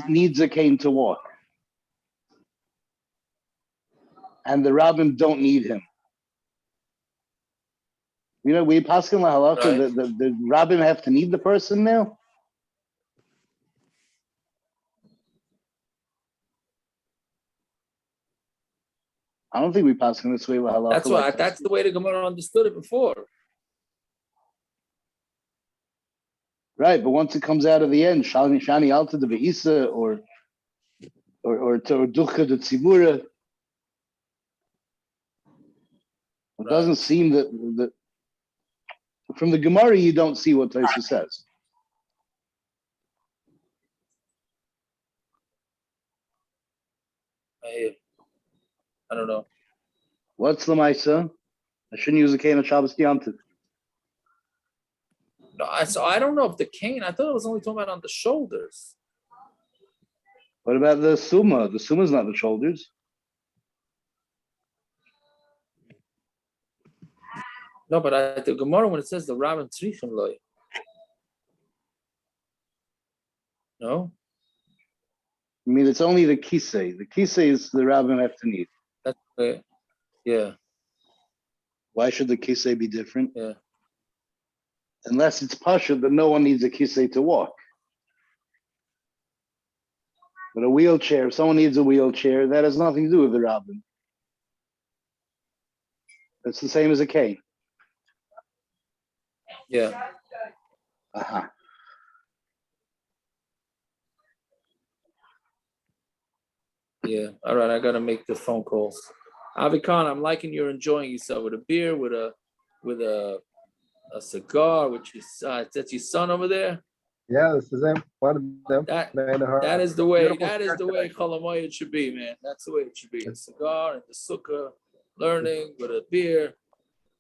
needs a cane to walk, and the rabbim don't need him? You know, we paskin la halacha. Right. The rabbim have to need the person now. I don't think we paskin this way la halacha. That's why. like That's this. the way the Gemara understood it before. Right, but once it comes out of the end, shani alta de beisa or ducha de tzibura, it doesn't seem that from the Gemara you don't see what Tosha says. I don't know. What's the Maisa? I shouldn't use a cane on Shabbos Yom Tov. No, I don't know if the cane. I thought it was only talking about on the shoulders. What about the Summa? The Summa's not the shoulders. No, but the Gemara when it says the Rabbin Tzrichim loy. No, I mean, it's only the kisei. The kisei is the rabbin have to need. that's yeah, Why should the kisei be different? yeah. Unless it's pasha that no one needs a kisei to walk. But a wheelchair, if someone needs a wheelchair, that has nothing to do with the rabbin. It's the same as a cane. Yeah. Uh-huh. Yeah. All right. I gotta make the phone calls. Avikan, I'm liking you're enjoying yourself with a beer, with a cigar, which is that's your son over there. Yeah, this is him. One of them. That is the way. Beautiful That is shirt the way today. Cholamoy should be, man. That's the way it should be. A cigar and the sukkah, learning with a beer.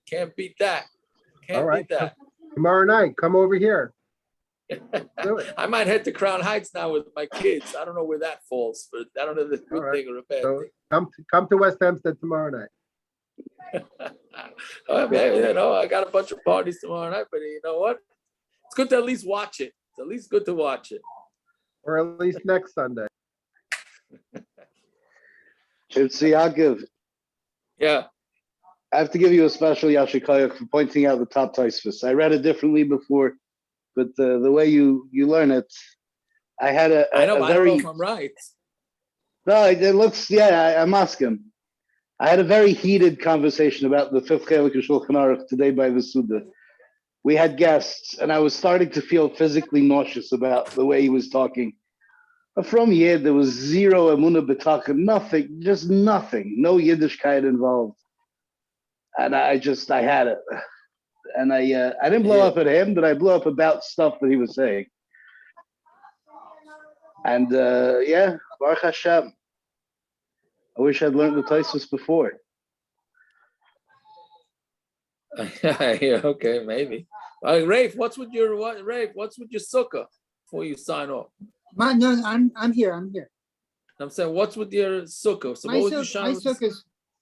Can't beat that. All Can't right. beat that. Tomorrow night, come over here. Do it. I might head to Crown Heights now with my kids. I don't know where that falls, but I don't know if it's a good All right. thing or a bad So thing. come to West Hempstead tomorrow night. I mean, I got a bunch of parties tomorrow night, but you know what? It's good to at least watch it. It's at least good to watch it. Or at least next Sunday. Yaakov, Yeah. I have to give you a special yashikayach for pointing out the top Tosfos. I read it differently before, but the way you learn it, I had I know, a but I don't very know if I'm right. no. It looks I'm asking. I had a very heated conversation about the fifth chelik of Shulchan Aruch today by the Suda. We had guests, and I was starting to feel physically nauseous about the way he was talking. But from Yid, there was zero emunah b'tachon, nothing, just nothing, no Yiddishkeit involved. And I had it. And I didn't blow up at him, but I blew up about stuff that he was saying. And Baruch Hashem. I wish I'd learned the Tosfos before. Yeah, okay, maybe. Rafe, what's with your sukkah before you sign off? No, I'm here. I'm saying, what's with your sukkah? So what was your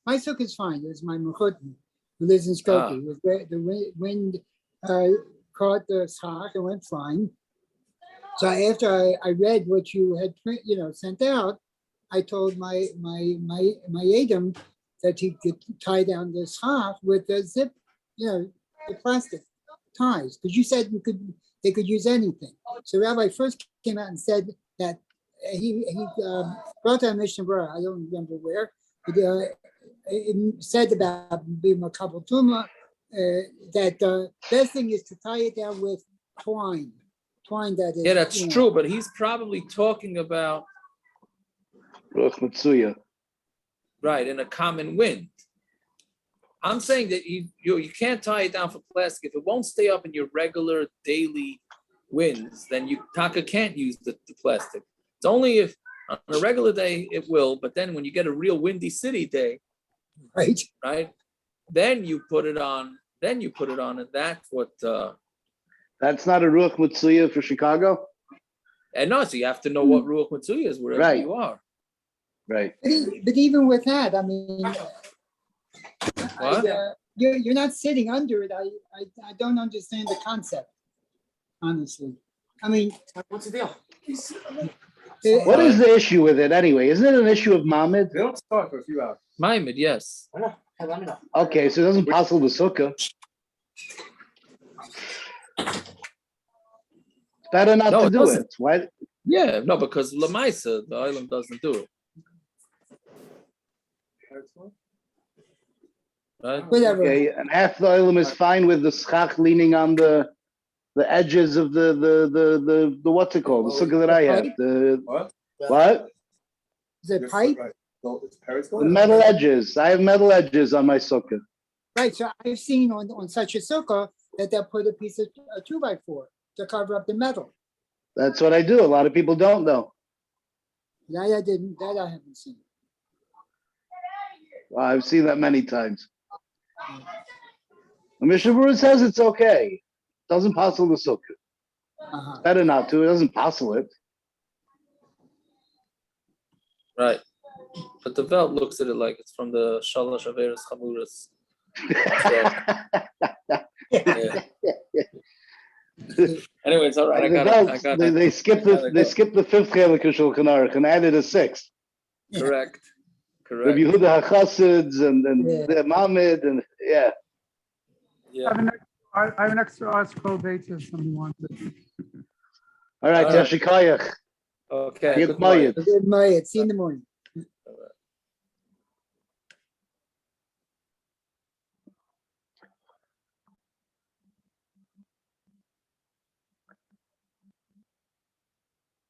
My sukkah is fine. It's my mechutin who lives in Skokie. The wind caught the schach and went flying. So after I read what you had sent out, I told my yidden that he could tie down the schach with the zip, the plastic ties, because you said they could use anything. So Rabbi first came out and said that he brought that Mishna, I don't remember where, but it said about being a couple tuma that the best thing is to tie it down with twine that is. Yeah, that's true, but he's probably talking about right in a common wind. I'm saying that you can't tie it down for plastic. If it won't stay up in your regular daily winds, then you can't use the plastic. It's only if on a regular day it will, but then when you get a real windy city day, right, then you put it on, and that's what. That's not a ruach mitzuya for Chicago. And no, so you have to know what ruach mitzuya is wherever you are. Right. But even with that, I mean, what? You're not sitting under it. I don't understand the concept, honestly. I mean, What's the deal? What is the issue with it anyway? Isn't it an issue of Mamid? They don't start for a few hours. Mamid, yes. I know. Hey, let me know. Okay, so it doesn't possible the sukkah. Better not to do it. Why? Yeah, no, because Lamaisa, the island doesn't do it. Right? Whatever. Okay, and half the oilam is fine with the schach leaning on the edges of the what's it called? The sukkah that I have. The what? Is it pipe? The metal edges. I have metal edges on my sukkah. Right. So I've seen on such a sukkah that they'll put a piece of a 2x4 to cover up the metal. That's what I do. A lot of people don't though. That I haven't seen. Well, I've seen that many times. The Mishnah says it's okay. Doesn't possible the sukkah. Better not to. It doesn't possible it. Right. But the Velt looks at it like it's from the Shalosh Averos Chamuras. Anyway, it's all right. I And the got it. I belts, got they it. skipped I got they it. skipped the fifth chelik of Shulchan Aruch and added a sixth. Correct. Rabbi Correct. Yehuda HaChassids and Yeah. the Mamid and yeah. Yeah. I have an extra article data if somebody wants it. All right, All right. Yashikayach. Okay. Good Good morning. night. Good night. See you in the morning.